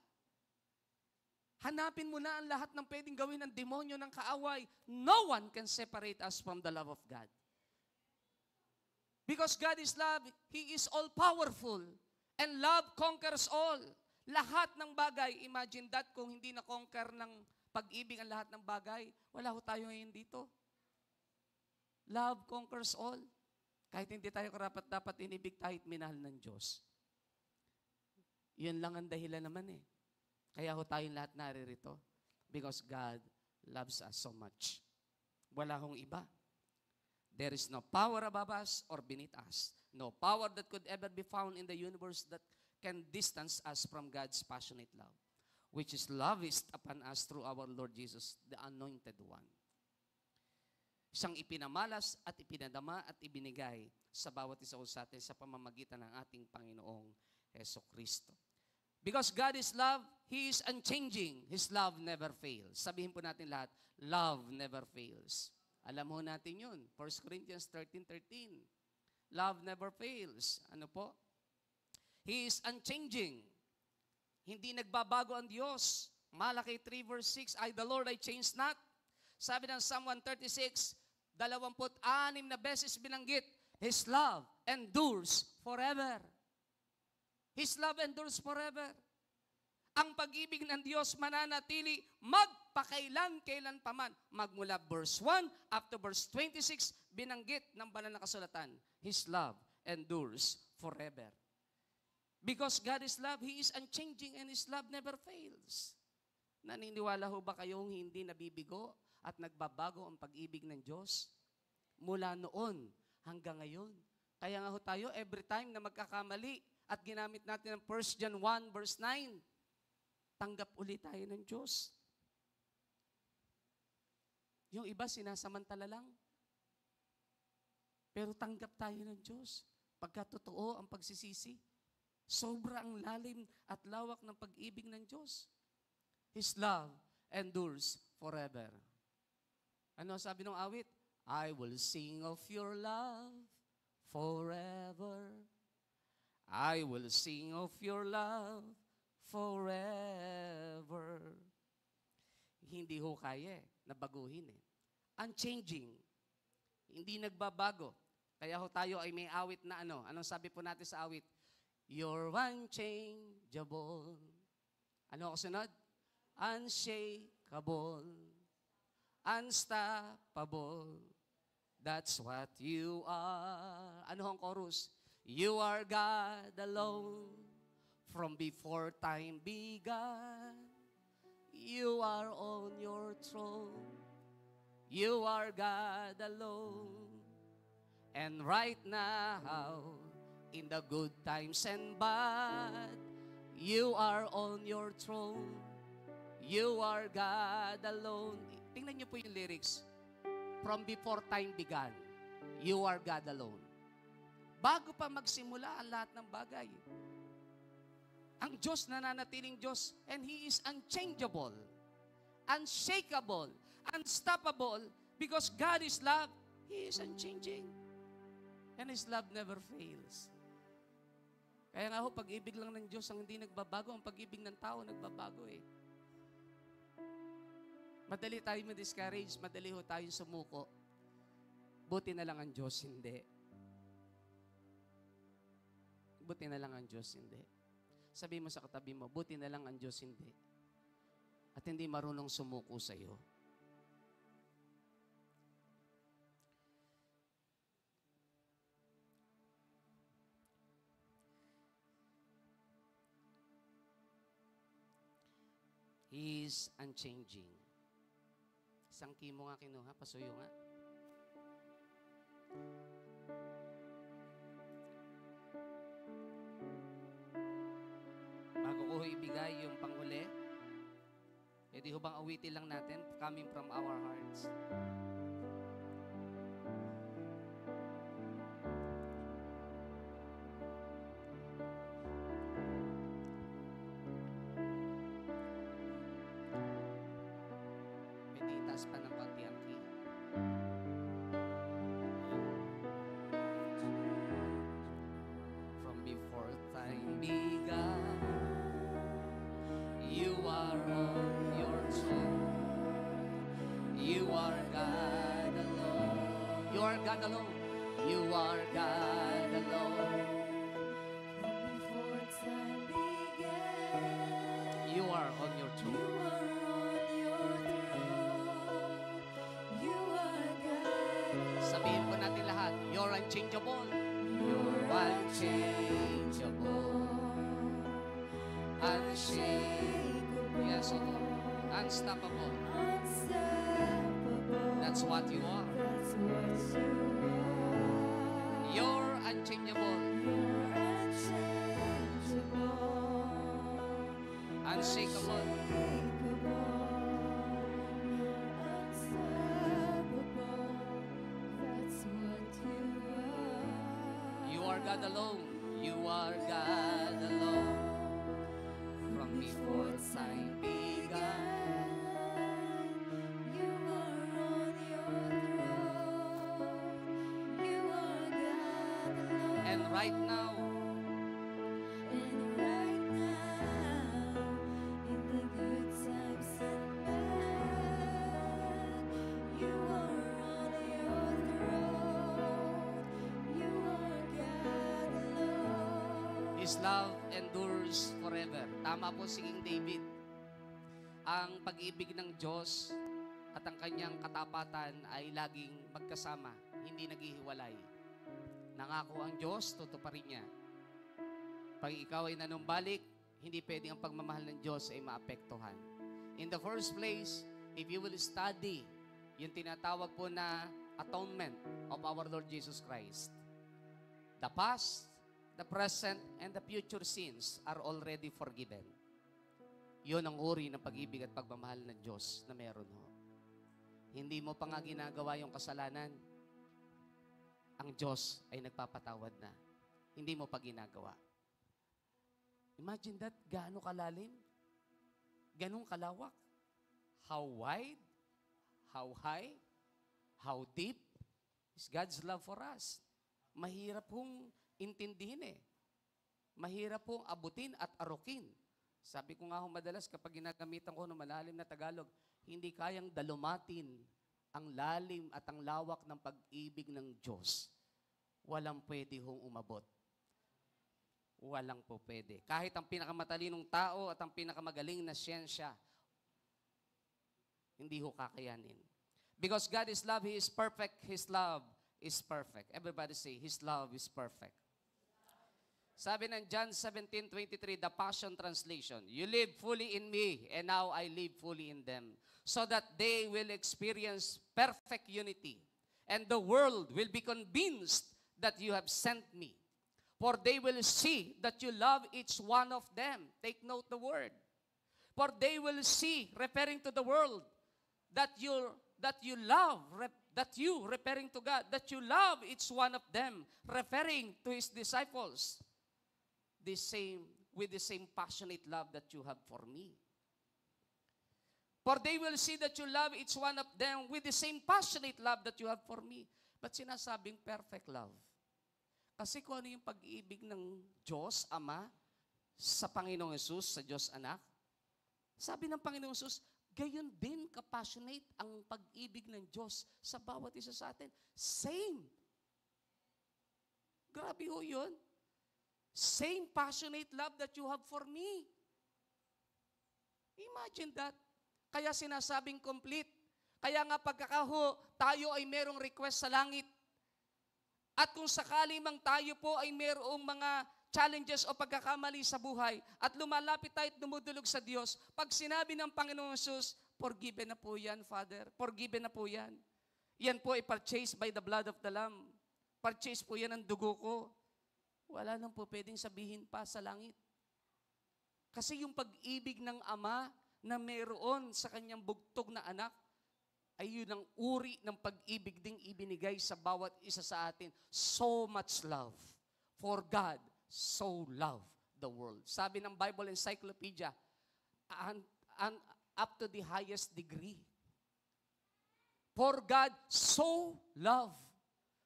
Hanapin mo na ang lahat ng pwedeng gawin ng demonyo ng kaaway. No one can separate us from the love of God. Because God is love, He is all-powerful. And love conquers all. Lahat ng bagay, imagine that kung hindi na-conquer ng pag-ibig ang lahat ng bagay, wala ho tayo ngayon dito. Love conquers all. Kahit hindi tayo karapat-dapat inibig tayo at minahal ng Diyos. Yun lang ang dahilan naman eh. Kaya ho tayong lahat naririto. Because God loves us so much. Wala hong iba. There is no power above us or beneath us. No power that could ever be found in the universe that can distance us from God's passionate love, which is lavished upon us through our Lord Jesus, the Anointed One. Siyang ipinamalas at ipinadama at ibinigay sa bawat isa sa atin sa pamamagitan ng ating Panginoong Hesukristo. Because God is love, He is unchanging. His love never fails. Sabihin po natin lahat, love never fails. Alam mo natin yun. 1 Corinthians 13:13. Love never fails. Ano po? He is unchanging. Hindi nagbabago ang Diyos. Malaki 3 verse 6, I the Lord, I change not. Sabi ng Psalm 136, 26 na beses binanggit, His love endures forever. His love endures forever. Ang pag-ibig ng Diyos mananatili magpakailan-kailan paman. Magmula verse 1 up to verse 26, binanggit ng banal na kasulatan, His love endures forever. Because God is love, He is unchanging and His love never fails. Naniniwala ho ba kayong hindi nabibigo at nagbabago ang pag-ibig ng Diyos? Mula noon hanggang ngayon. Kaya nga ho tayo, every time na magkakamali at ginamit natin ang 1 John 1 verse 9, tanggap ulit tayo ng Diyos. Yung iba sinasamantala lang. Pero tanggap tayo ng Diyos. Pagka totoo ang pagsisisi, sobra ang lalim at lawak ng pag-ibig ng Diyos. His love endures forever. Ano sabi ng awit? I will sing of your love forever. I will sing of your love forever. Hindi ho kaya na baguhin Unchanging. Hindi nagbabago. Kaya ho tayo ay may awit na ano. Anong sabi po natin sa awit? You're unchangeable. Ano ako sunod? Unshakable. Unstoppable. That's what you are. Ano ang chorus? You are God alone. From before time began, you are on your throne. You are God alone. And right now, in the good times and bad, you are on your throne. You are God alone. Tingnan niyo po yung lyrics. From before time began, you are God alone. Bago pa magsimula ang lahat ng bagay, ang Diyos nananatiling Diyos, and He is unchangeable, unshakable, unstoppable, because God is love, He is unchanging. And His love never fails. Kaya nga ho, pag-ibig lang ng Diyos ang hindi nagbabago, ang pag-ibig ng tao nagbabago Madali tayo ma-discourage, madali ho tayo sumuko. Buti na lang ang Diyos, hindi. Buti na lang ang Diyos, hindi. Sabi mo sa katabi mo, buti na lang ang Diyos, hindi. At hindi marunong sumuko sa iyo. He is unchanging. Isang kimo nga kinuha, pasuyo nga. Bago ko ibigay yung panghuli, di ho bang awitin lang natin, coming from our hearts. May itaas pa ng konti ang key. From before time began, you are on your throne. You are God alone. You are God alone. You are God alone. Before time began, You are on your you throne. are on your throne. You are God. Sabihin po natin lahat, you're unchangeable. You're unchangeable. Unshakable. Yes, O Lord. Unstoppable. Unstoppable. That's what you are. That's what you are. You're unchangeable. You're unchangeable. Unshakable. Unstoppable. are God alone. You are God alone. From before time began. You are on your throne. You are God alone. And right now, And right now, in the good times and bad, you are on your throne. You are God alone. His love endures forever. Tama po si King David. Ang pag-ibig ng Diyos at ang kanyang katapatan ay laging magkasama, hindi naghihiwalay. Nangako ang Diyos, tutuparin niya. Pag ikaw ay nanumbalik, hindi pwedeng ang pagmamahal ng Diyos ay maapektuhan. In the first place, if you will study yung tinatawag po na atonement of our Lord Jesus Christ, the past, the present, and the future sins are already forgiven. Yun ang uri ng pag-ibig at pagmamahal ng Diyos na meron ho. Hindi mo pa nga ginagawa yung kasalanan, ang Diyos ay nagpapatawad na. Hindi mo pa ginagawa. Imagine that, gaano kalalim, ganong kalawak, how wide, how high, how deep is God's love for us. Mahirap pong intindihin eh. Mahirap pong abutin at arukin. Sabi ko nga ho madalas kapag ginagamitan ko ng malalim na Tagalog, hindi kayang dalumatin ang lalim at ang lawak ng pag-ibig ng Diyos. Walang pwede hong umabot. Walang po pwede. Kahit ang pinakamatalinong tao at ang pinakamagaling na siyensya, hindi ho kakayanin. Because God is love, He is perfect, His love is perfect. Everybody say, His love is perfect. Sabi ng John 17:23, the Passion Translation, you live fully in me, and now I live fully in them, so that they will experience perfect unity, and the world will be convinced that you have sent me. For they will see that you love each one of them. Take note the word. For they will see, referring to the world, that you love, referring to God, that you love each one of them, referring to His disciples, with the same passionate love that you have for me. For they will see that you love each one of them with the same passionate love that you have for me. But sinasabing perfect love. Kasi kung ano yung pag-ibig ng Diyos, Ama, sa Panginoong Hesus, sa Diyos Anak, sabi ng Panginoong Hesus, gayon din ka-passionate ang pag-ibig ng Diyos sa bawat isa sa atin. Same. Grabe ho yun. Same passionate love that you have for me. Imagine that. Kaya sinasabing complete. Kaya nga pagkakaho, tayo ay merong request sa langit. At kung sakali mang tayo po ay merong mga challenges o pagkakamali sa buhay at lumalapit tayo at dumudulog sa Diyos, pag sinabi ng Panginoong Hesus, forgiven na po yan, Father. Forgiven na po yan. Yan po ay purchased by the blood of the Lamb. Purchased po yan ng dugo ko. Wala nang po pwedeng sabihin pa sa langit. Kasi yung pag-ibig ng Ama na meron sa kanyang bugtog na anak, ay yun ang uri ng pag-ibig ding ibinigay sa bawat isa sa atin. So much love. For God so loved the world. Sabi ng Bible Encyclopedia, and up to the highest degree. For God so loved.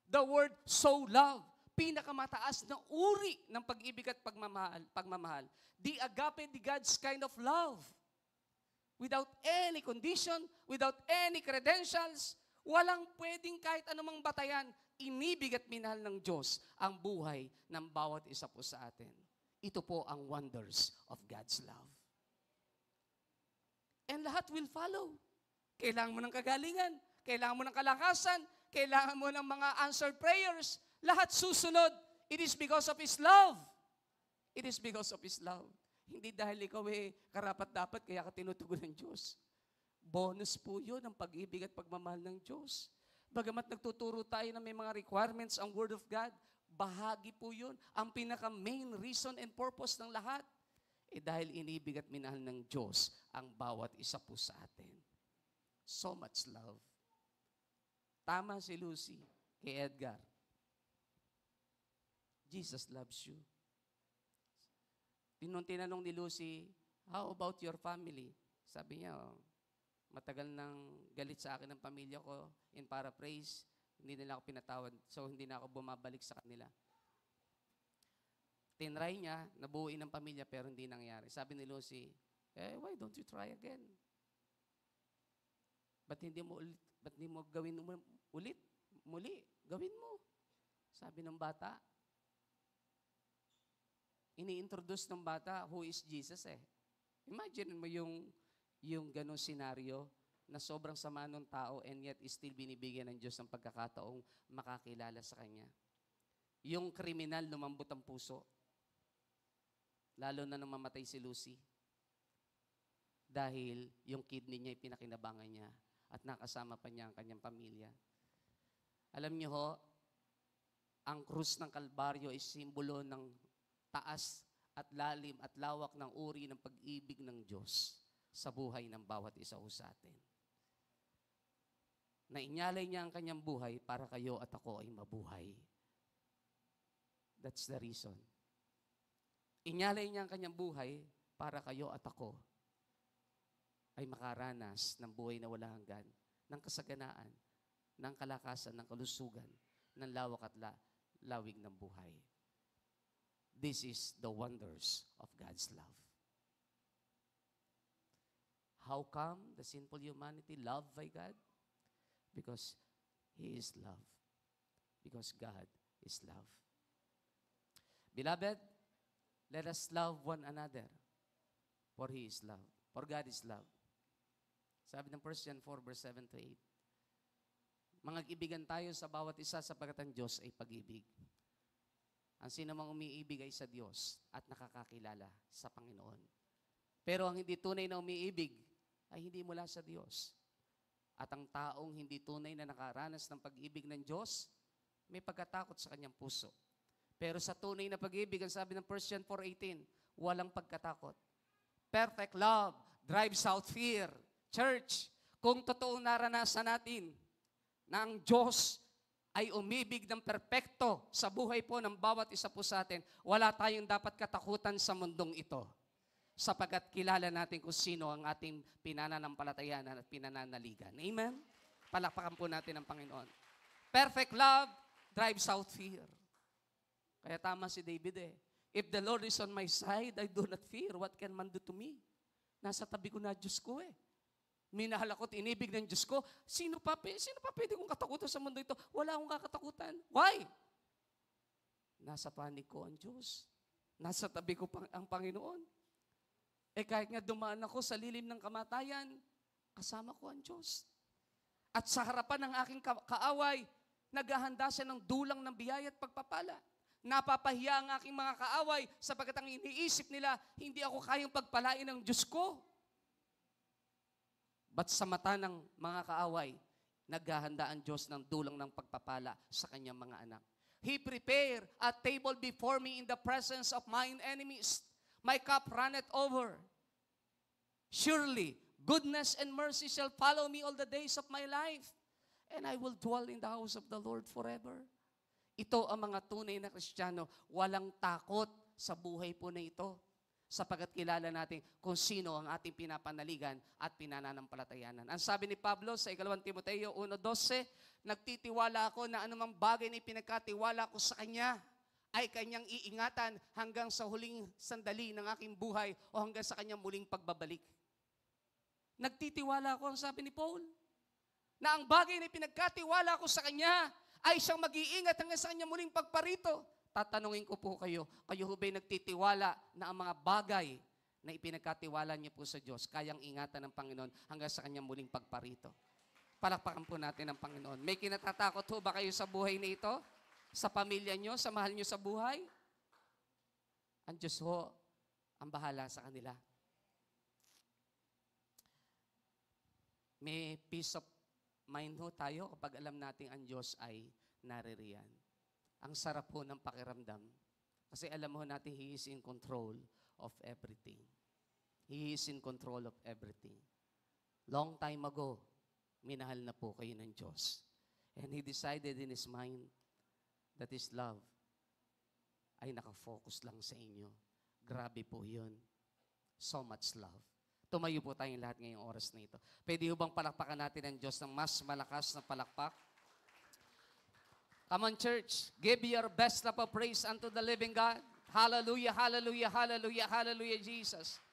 The word so loved. Pinakamataas na uri ng pag-ibig at pagmamahal. The agape, the God's kind of love. Without any condition, without any credentials, walang pwedeng kahit anumang batayan, inibig at minahal ng Diyos ang buhay ng bawat isa po sa atin. Ito po ang wonders of God's love. And lahat will follow. Kailangan mo ng kagalingan, kailangan mo ng kalakasan, kailangan mo ng mga answered prayers, lahat susunod. It is because of His love. It is because of His love. Hindi dahil ikaw karapat-dapat kaya ka tinutugon ng Diyos. Bonus po yun ang pag-ibig at pagmamahal ng Diyos. Bagamat nagtuturo tayo na may mga requirements ang Word of God, bahagi po yun. Ang pinaka-main reason and purpose ng lahat, dahil inibig at minahal ng Diyos ang bawat isa po sa atin. So much love. Tama si Lucy kay Edgar. Jesus loves you. Tinanong ni Lucy, how about your family? Sabi niya, matagal nang galit sa akin ng pamilya ko. In paraphrase, hindi nila ako pinatawad. So, hindi na ako bumabalik sa kanila. Tinry niya, nabuuin ng pamilya, pero hindi nangyari. Sabi ni Lucy, why don't you try again? Ba't hindi mo gawin ulit? Muli, gawin mo. Sabi ng bata, ini-introduce ng bata, who is Jesus eh. Imagine mo yung ganong senaryo na sobrang sama ng tao and yet still binibigyan ng Diyos ng pagkakataong makakilala sa Kanya. Yung kriminal lumambot ang puso, lalo na nang mamatay si Lucy. Dahil yung kidney niya pinakinabangan niya at nakasama pa niya ang kanyang pamilya. Alam niyo ho, ang krus ng Kalbaryo ay simbolo ng taas at lalim at lawak ng uri ng pag-ibig ng Diyos sa buhay ng bawat isa ho sa atin. Nainyalay niya ang kanyang buhay para kayo at ako ay mabuhay. That's the reason. Inyalay niya ang kanyang buhay para kayo at ako ay makaranas ng buhay na walang hanggan, ng kasaganaan, ng kalakasan, ng kalusugan, ng lawak at lawig ng buhay. This is the wonders of God's love. How come the sinful humanity loved by God? Because He is love. Because God is love. Beloved, let us love one another. For He is love. For God is love. Sabi ng 1 John 4, verse 7 to 8. Mangag-ibigan tayo sa bawat isa sapagkat ang Diyos ay pag-ibig. Ang sino mang umiibig ay sa Diyos at nakakakilala sa Panginoon. Pero ang hindi tunay na umiibig ay hindi mula sa Diyos. At ang taong hindi tunay na nakaranas ng pag-ibig ng Diyos, may pagkatakot sa kanyang puso. Pero sa tunay na pag-ibig, ang sabi ng 1 John 4:18, walang pagkatakot. Perfect love drives out fear. Church, kung totoong naranasan natin na ang Diyos ay umibig ng perpekto sa buhay po ng bawat isa po sa atin, wala tayong dapat katakutan sa mundong ito. Sapagkat kilala natin kung sino ang ating pinananampalatayanan at pinananaligan. Amen? Palakpakan po natin ang Panginoon. Perfect love drives out fear. Kaya tama si David eh. If the Lord is on my side, I do not fear. What can man do to me? Nasa tabi ko na Diyos ko eh. Minahal ako at inibig ng Diyos ko. Sino pa pwede kong katakutan sa mundo ito? Wala akong kakatakutan. Why? Nasa panig ko ang Diyos. Nasa tabi ko ang Panginoon. Kahit nga dumaan ako sa lilim ng kamatayan, kasama ko ang Diyos. At sa harapan ng aking kaaway, naghahanda siya ng dulang ng biyaya at pagpapala. Napapahiya ang aking mga kaaway sapagkat ang iniisip nila, hindi ako kayang pagpalain ng Diyos ko. But sa mata ng mga kaaway, naghahanda ang Diyos ng dulang ng pagpapala sa kanyang mga anak. He prepared a table before me in the presence of mine enemies. My cup runneth over. Surely, goodness and mercy shall follow me all the days of my life, and I will dwell in the house of the Lord forever. Ito ang mga tunay na Kristiyano, walang takot sa buhay po na ito. Sapagkat kilala natin kung sino ang ating pinapanaligan at pinananampalatayanan. Ang sabi ni Pablo sa 2 Timoteo 1:12, nagtitiwala ako na anumang bagay na ipinagkatiwala ko sa Kanya ay Kanyang iingatan hanggang sa huling sandali ng aking buhay o hanggang sa Kanyang muling pagbabalik. Nagtitiwala ako, ang sabi ni Paul, na ang bagay na ipinagkatiwala ko sa Kanya ay siyang mag-iingat hanggang sa Kanyang muling pagparito. Tatanungin ko po kayo ho ba'y nagtitiwala na ang mga bagay na ipinagkatiwala niyo po sa Diyos, kayang ingatan ng Panginoon hanggang sa Kanyang muling pagparito? Palakpakan po natin ang Panginoon. May kinatatakot ho ba kayo sa buhay na ito? Sa pamilya niyo, sa mahal niyo sa buhay? Ang Diyos ho, ang bahala sa kanila. May peace of mind ho tayo kapag alam natin ang Diyos ay naririyan. Ang sarap po ng pakiramdam. Kasi alam mo natin, He is in control of everything. He is in control of everything. Long time ago, minahal na po kayo ng Diyos. And He decided in His mind that His love ay nakafocus lang sa inyo. Grabe po yun. So much love. Tumayo po tayong lahat ngayong oras na ito. Pwede bang palakpakan natin ang Diyos ng mas malakas na palakpak? Come on, church. Give your best love of praise unto the living God. Hallelujah, hallelujah, hallelujah, hallelujah, Jesus.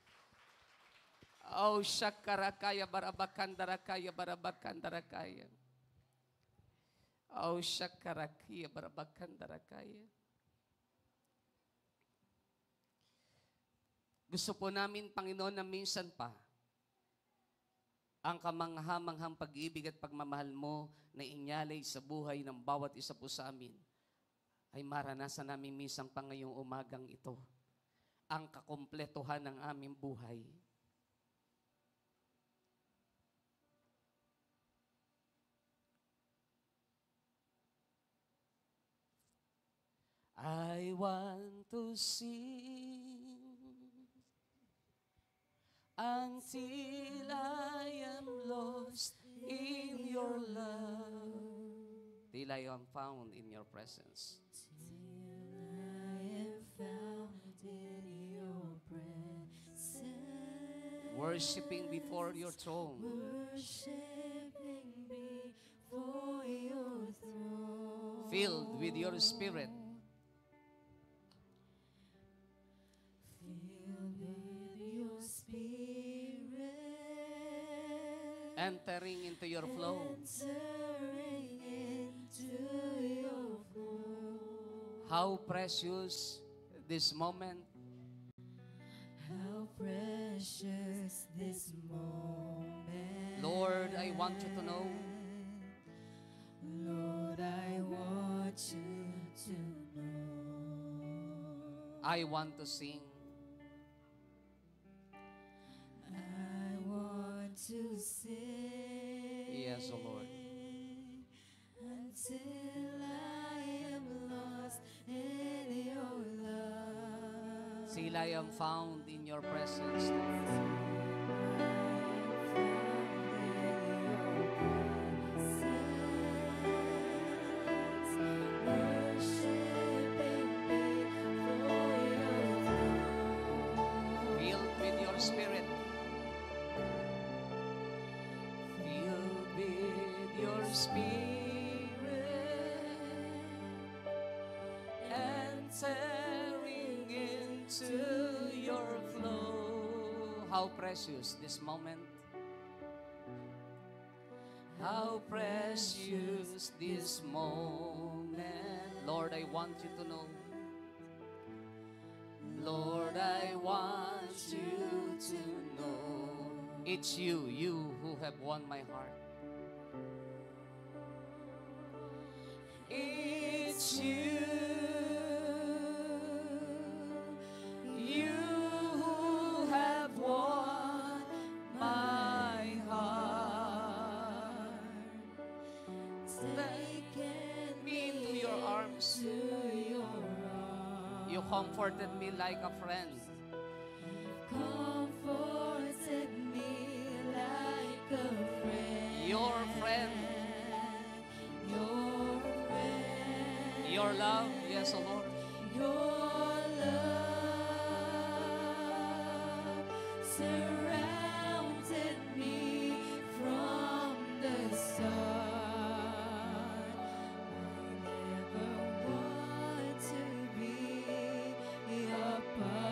Oh, shakarakaya barabakandarakaya barabakandarakaya. Oh, shakarakaya barabakandarakaya. Gusto po namin, Panginoon, na minsan pa, ang kamangha-manghang pag-ibig at pagmamahal mo na inyalay sa buhay ng bawat isa po sa amin, ay maranasan namin minsan pa ngayong umagang ito, ang kakumpletuhan ng aming buhay. I want to sing until I am lost in your love, till I am found in your presence. Worshiping before your throne. Filled with your spirit. Entering into your flow. How precious this moment. How precious this moment. Lord, I want you to know. Lord, I want you to know. I want to sing. I want to sing. Yes, O Lord. Until I am lost in your love. Till I am found in your presence, Lord. Filled with your spirit. Filled with your spirit. Entering into your flow. How precious this moment. How precious this moment. Lord, I want you to know. Lord, I want you to know. It's you who have won my heart. It's you who have won my heart. Take me into your arms. You comforted me like a friend. Comforted me like a friend. Your friend. Your friend. Your love, yes, O Lord. Your love surrounded me from the start. I never want to be apart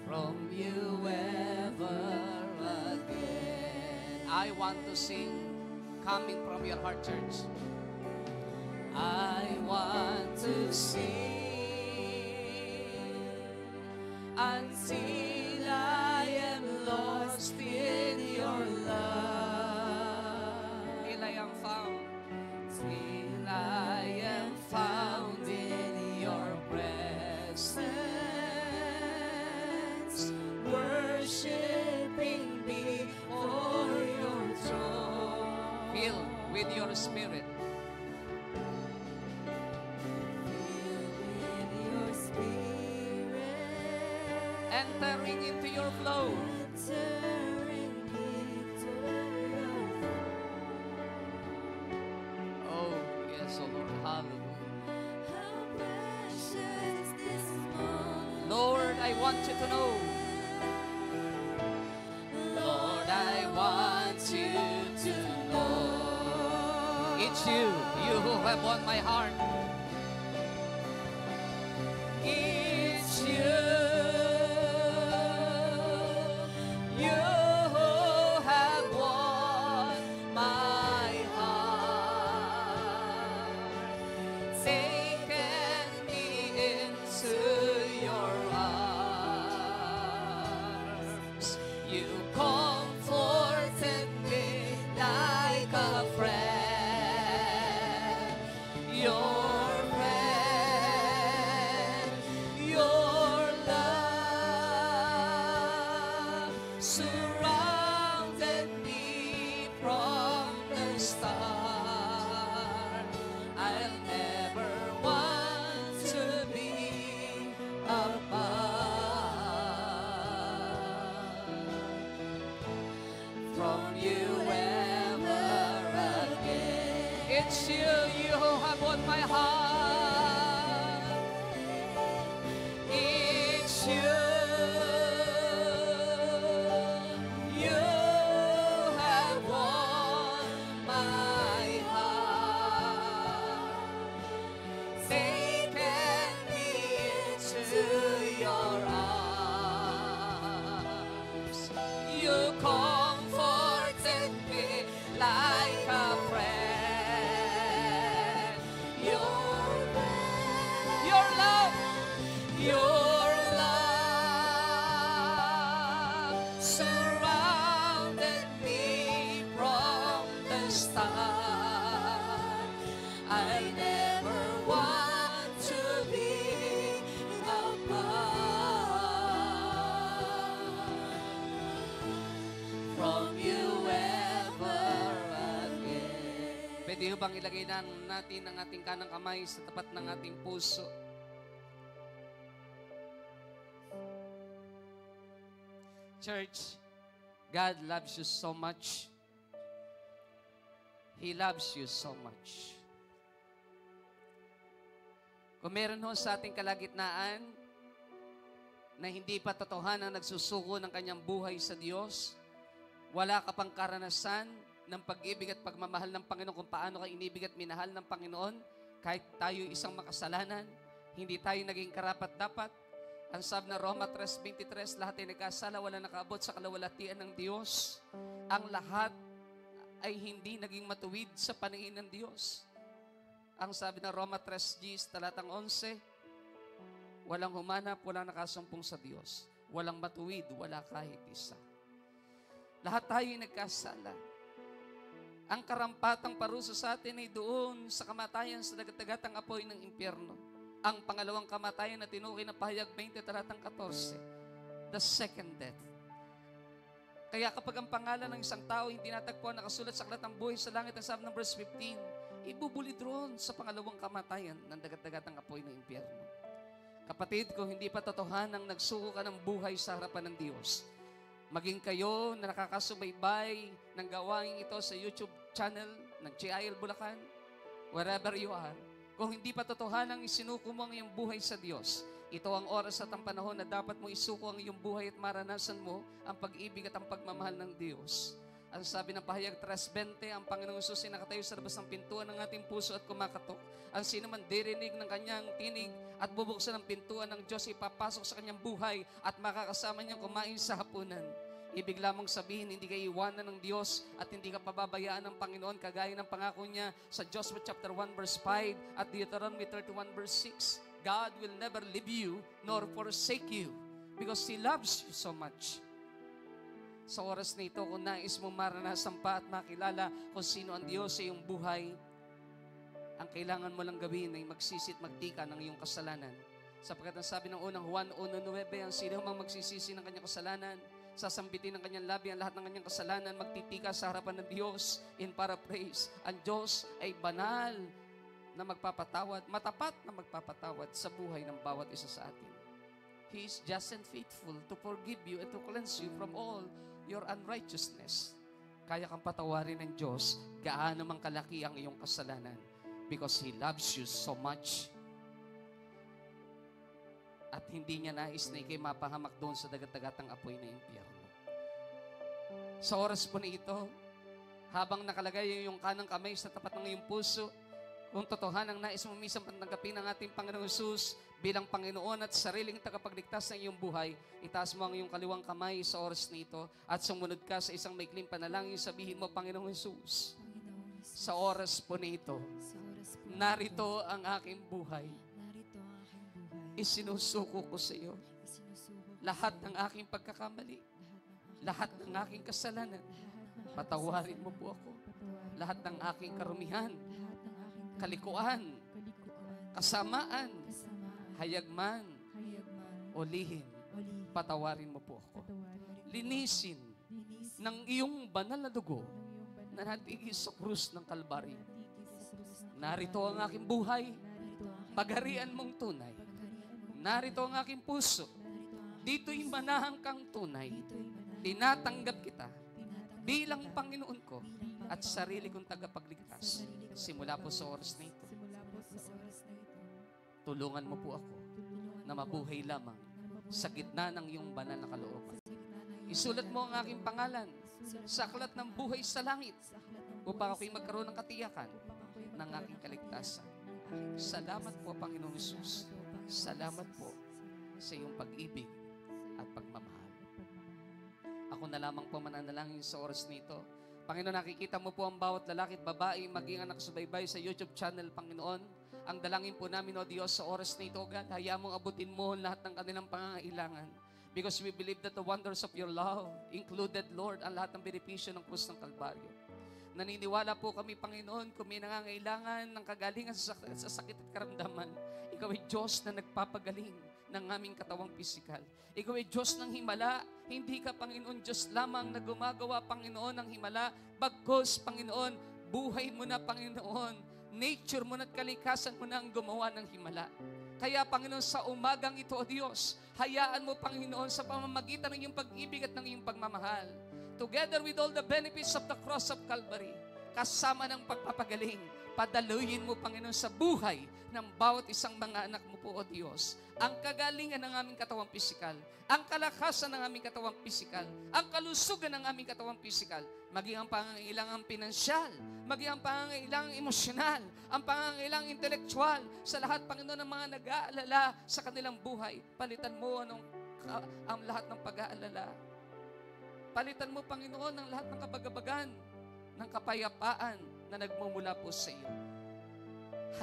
From you ever again. I want to sing coming from your heart, church. I want to sing until I am lost in your love. Till I am found. Till I am found in your presence. Worshiping before your throne. Filled with your spirit. with your spirit. Entering into your flow. Entering into your Oh, So Lord, hallelujah. How precious this moment. Lord, I want you to know. Lord, I want you to know. It's you who have won my heart. It's you who have won my heart. Taken me into your arms. You comforted me like a friend. Your friend, your love surrounded me from the start. I'll never want to be apart from you ever again. It's you who have won my heart. It's you have won my heart. Taken me into your arms. You comforted me like a friend. Your love surrounded me from the start. I never want to be apart from you ever again. Pwede ho bang ilagay natin ang ating kanang kamay sa tapat ng ating puso? Church, God loves you so much. He loves you so much. Kung meron ho sa ating kalagitnaan na hindi pa totohanan nagsusuko ng kanyang buhay sa Diyos, wala ka pang karanasan ng pag-ibig at pagmamahal ng Panginoon kung paano ka inibig at minahal ng Panginoon, kahit tayo isang makasalanan, hindi tayo naging karapat-dapat. Ang sabi na Roma 3:23, lahat ay nagkasala, wala nakaabot sa kalawalatian ng Diyos. Ang lahat ay hindi naging matuwid sa paningin ng Diyos. Ang sabi na Roma 3:10, talatang 11, walang humanap, walang nakasumpong sa Diyos. Walang matuwid, wala kahit isa. Lahat tayo ay nagkasala. Ang karampatang parusa sa atin ay doon sa kamatayan sa dagat-dagatang apoy ng impyerno. Ang pangalawang kamatayan na tinukoy ng Pahayag 20, talatang 14, the second death. Kaya kapag ang pangalan ng isang tao hindi natagpuan nakasulat sa aklat ng buhay sa langit, ang sabi ng verse 15, ibubulid roon sa pangalawang kamatayan ng dagat-dagatang apoy ng impyerno. Kapatid, kung hindi pa totohanang nagsuko ka ng buhay sa harapan ng Diyos, maging kayo na nakakasubaybay ng gawain ito sa YouTube channel ng GIL Bulacan, wherever you are, kung hindi pa totohanang isinuko mo ang iyong buhay sa Diyos, ito ang oras at ang panahon na dapat mo isuko ang iyong buhay at maranasan mo ang pag-ibig at ang pagmamahal ng Diyos. Ang sabi ng Pahayag 3:20, ang Panginoong Hesus ay nakatayo sa labas ng pintuan ng ating puso at kumakatok. Ang sino man dirinig ng kanyang tinig at bubuksan ng pintuan ng Diyos, ipapasok sa kanyang buhay at makakasama niyang kumain sa hapunan. Ibig lamang sabihin, hindi ka iwanan ng Diyos at hindi ka pababayaan ng Panginoon kagaya ng pangako niya sa Joshua chapter 1 verse 5 at Deuteronomy 31 verse 6. God will never leave you nor forsake you because He loves you so much. Sa oras na ito, kung nais mo maranasan pa at makilala kung sino ang Diyos sa iyong buhay, ang kailangan mo lang gawin ay magsisit, magtika ng iyong kasalanan. Sapagkat ang sabi ng unang Juan 1:9, ang sino mang magsisisi ng kanyang kasalanan, sasambitin ng kanyang labi ang lahat ng kanyang kasalanan, magtitika sa harapan ng Diyos in paraphrase. Ang Diyos ay banal na magpapatawad, matapat na magpapatawad sa buhay ng bawat isa sa atin. He is just and faithful to forgive you and to cleanse you from all your unrighteousness. Kaya kang patawarin ng Diyos, gaano mang kalaki ang iyong kasalanan. because He loves you so much. At hindi niya nais na ikay mapahamak doon sa dagat-dagatang apoy na impyerno. Sa oras po na ito, habang nakalagay yung kanang kamay sa tapat ng iyong puso, kung totohanang nais mo minsan pantanggapin ang ating Panginoong Hesus bilang Panginoon at sariling tagapagligtas ng iyong buhay, itaas mo ang iyong kaliwang kamay sa oras na ito at sumunod ka sa isang maikling panalangin, sabihin mo, Panginoong Hesus, sa oras po na ito, narito ang aking buhay. Isinusuko ko sa iyo lahat ng aking pagkakamali, lahat ng aking kasalanan. Patawarin mo po ako. Lahat ng aking karumihan, kalikuan, kasamaan, hayagman, o lihim, patawarin mo po ako. Linisin ng iyong banal na dugo na natigis sa krus ng Kalbaryo. Narito ang aking buhay, pagharian mong tunay. Narito ang aking puso, dito'y manahang kang tunay. Tinatanggap kita bilang Panginoon ko at sarili kong tagapagligtas. Simula po sa oras na ito, tulungan mo po ako na mabuhay lamang sa gitna ng iyong banal na kalooban. Isulat mo ang aking pangalan sa aklat ng buhay sa langit upang ako'y magkaroon ng katiyakan ng aking kaligtasan. Salamat po, Panginoong Hesus. Salamat po sa iyong pag-ibig at pagmamahal. Ako na lamang po mananalangin sa oras nito. Panginoon, nakikita mo po ang bawat lalaki at babae, maging anak subaybay sa YouTube channel, Panginoon. Ang dalangin po namin, O Diyos, sa oras na ito, God, hayaan mong abutin mo lahat ng kanilang pangangailangan. Because we believe that the wonders of your love included, Lord, ang lahat ng benepisyo ng krus ng Kalbaryo. Naniniwala po kami, Panginoon, kung may nangangailangan ng kagalingan sa sakit at karamdaman, Ikaw ay Diyos na nagpapagaling ng aming katawang pisikal. Ikaw ay Diyos ng himala. Hindi ka, Panginoon, Diyos lamang na gumagawa, Panginoon, ng himala. Bagkus, Panginoon, buhay mo na, Panginoon. Nature mo na at kalikasan mo na ang gumawa ng himala. Kaya, Panginoon, sa umagang ito, O Diyos, hayaan mo, Panginoon, sa pamamagitan ng iyong pag-ibig at ng iyong pagmamahal, together with all the benefits of the cross of Calvary, kasama ng pagpapagaling, padaluyin mo, Panginoon, sa buhay ng bawat isang mga anak mo po, O Diyos, ang kagalingan ng aming katawang pisikal, ang kalakasan ng aming katawang pisikal, ang kalusugan ng aming katawang pisikal, maging ang pangangailangang pinansyal, maging ang pangangailangang emosyonal, ang pangangailangang intelektual, sa lahat, Panginoon, ng mga nag-aalala sa kanilang buhay. Palitan mo ang lahat ng pag-aalala. Palitan mo, Panginoon, ang lahat ng kabagabagan, ng kapayapaan na nagmumula po sa iyo.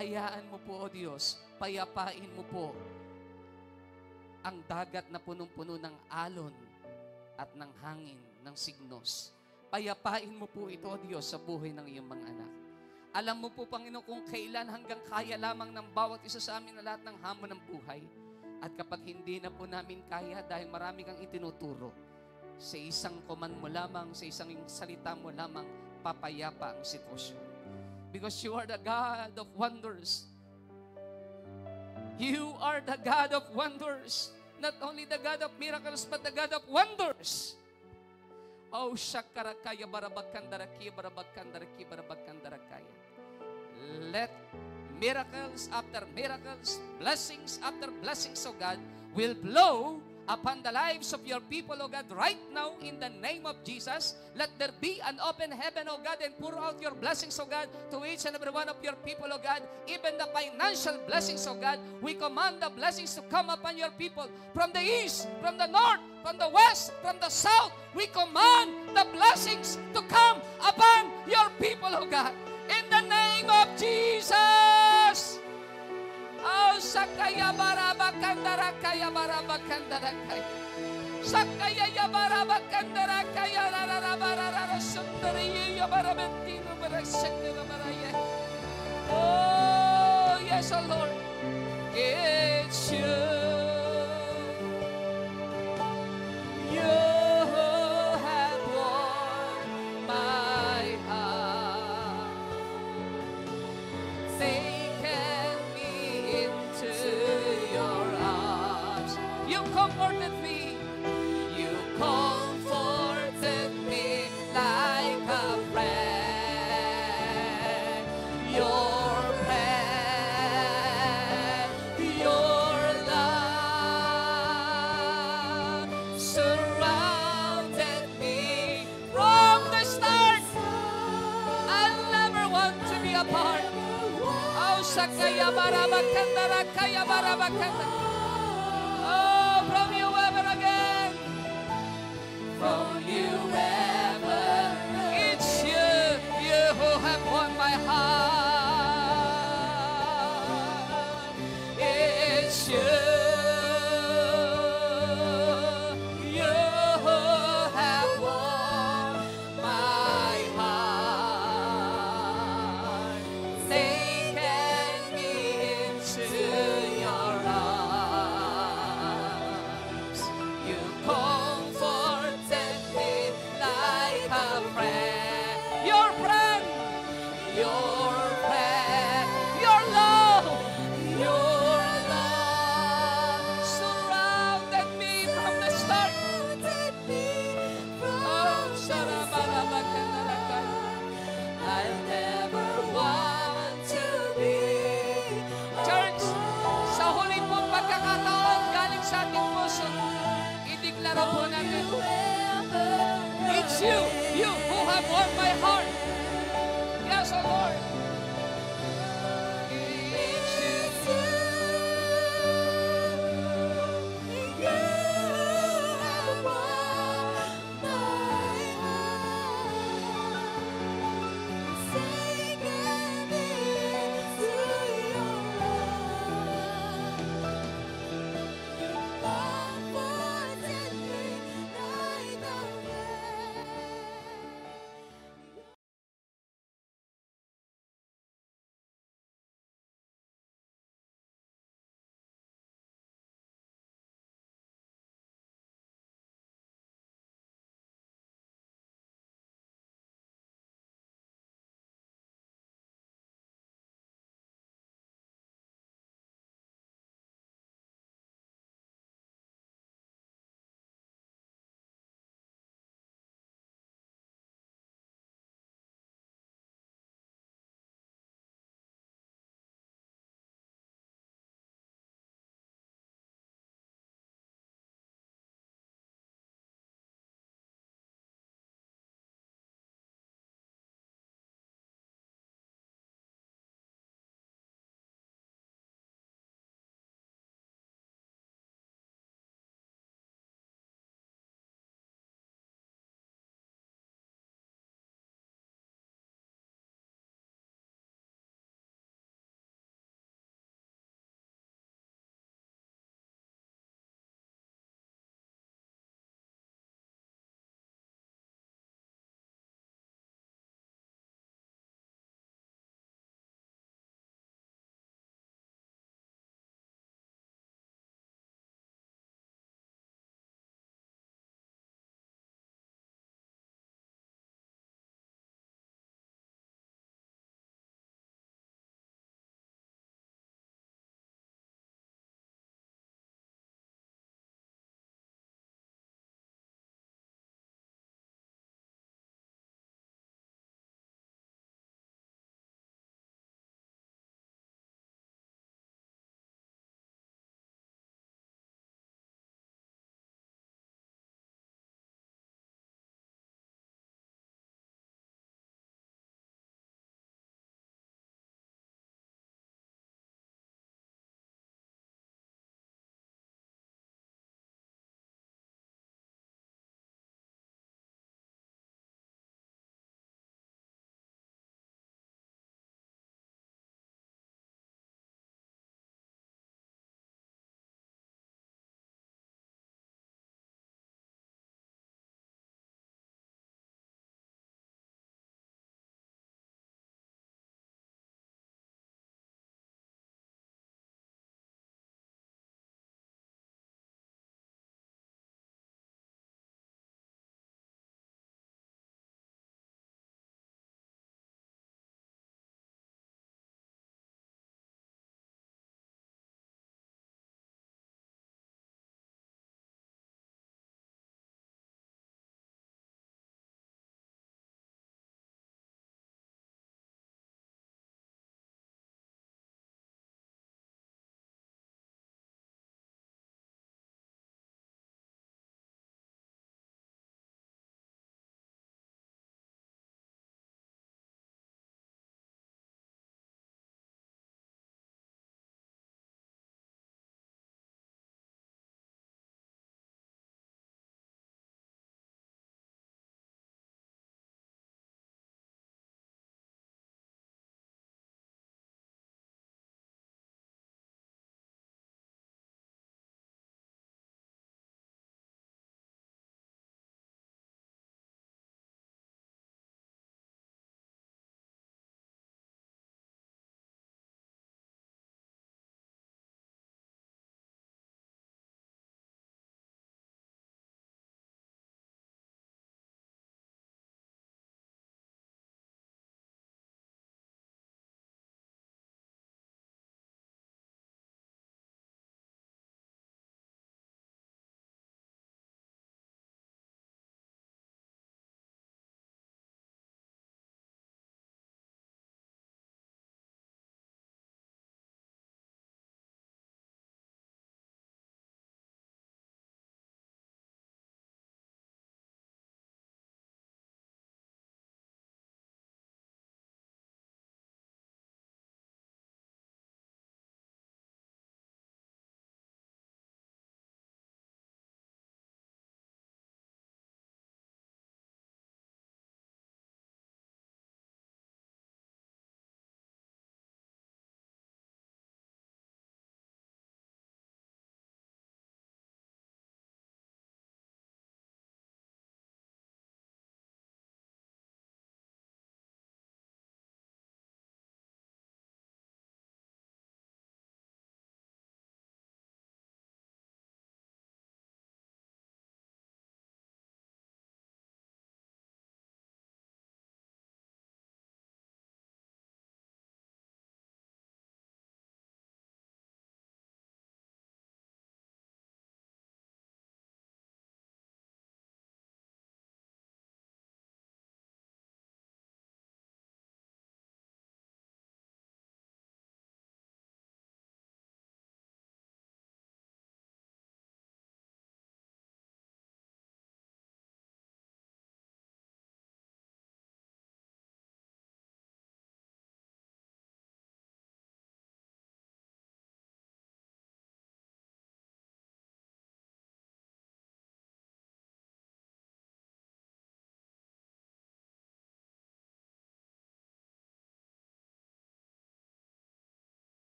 Hayaan mo po, O Diyos, payapain mo po ang dagat na punong-puno ng alon at ng hangin, ng signos. Payapain mo po ito, O Diyos, sa buhay ng iyong mga anak. Alam mo po, Panginoon, kung kailan hanggang kaya lamang ng bawat isa sa amin na lahat ng hamon ng buhay. At kapag hindi na po namin kaya dahil marami kang itinuturo, sa isang command mo lamang, sa isang salita mo lamang, papayapa ang sitwasyon. Because you are the God of wonders. You are the God of wonders. Not only the God of miracles, but the God of wonders. Oh, shakarakaya barabagkandarakaya barabagkandarakaya barabagkandarakaya. Let miracles after miracles, blessings after blessings, oh God, will blow upon the lives of your people, O God, right now in the name of Jesus. Let there be an open heaven, O God, and pour out your blessings, O God, to each and every one of your people, O God. Even the financial blessings, O God, we command the blessings to come upon your people. From the east, from the north, from the west, from the south, we command the blessings to come upon your people, O God. In the name of Jesus. Oh, sakaya barabakandarakaya barabakandarakaya. Sakaya yabarabakandarakaya rararabarara sundariya barabentino barasendera baraya. Oh, yes, oh Lord. It's you. You have won my heart. Comforted me. You comforted me like a friend. Your presence sakaya barabakandara kaya barabakandara. Oh, from you ever again. From you ever. It's you, you who have won my heart. It's you. You who have won my heart. Taken me into your arms. You comforted me like a friend. Your friend. Your friend. Your love. Your love surrounded me from the start. Oh, Sarabarabakandarakan. I'll never want to be. Church, sa huli pong pagkakataon, galing sa ating puso, ideklara po natin, it's you, you who have won my heart.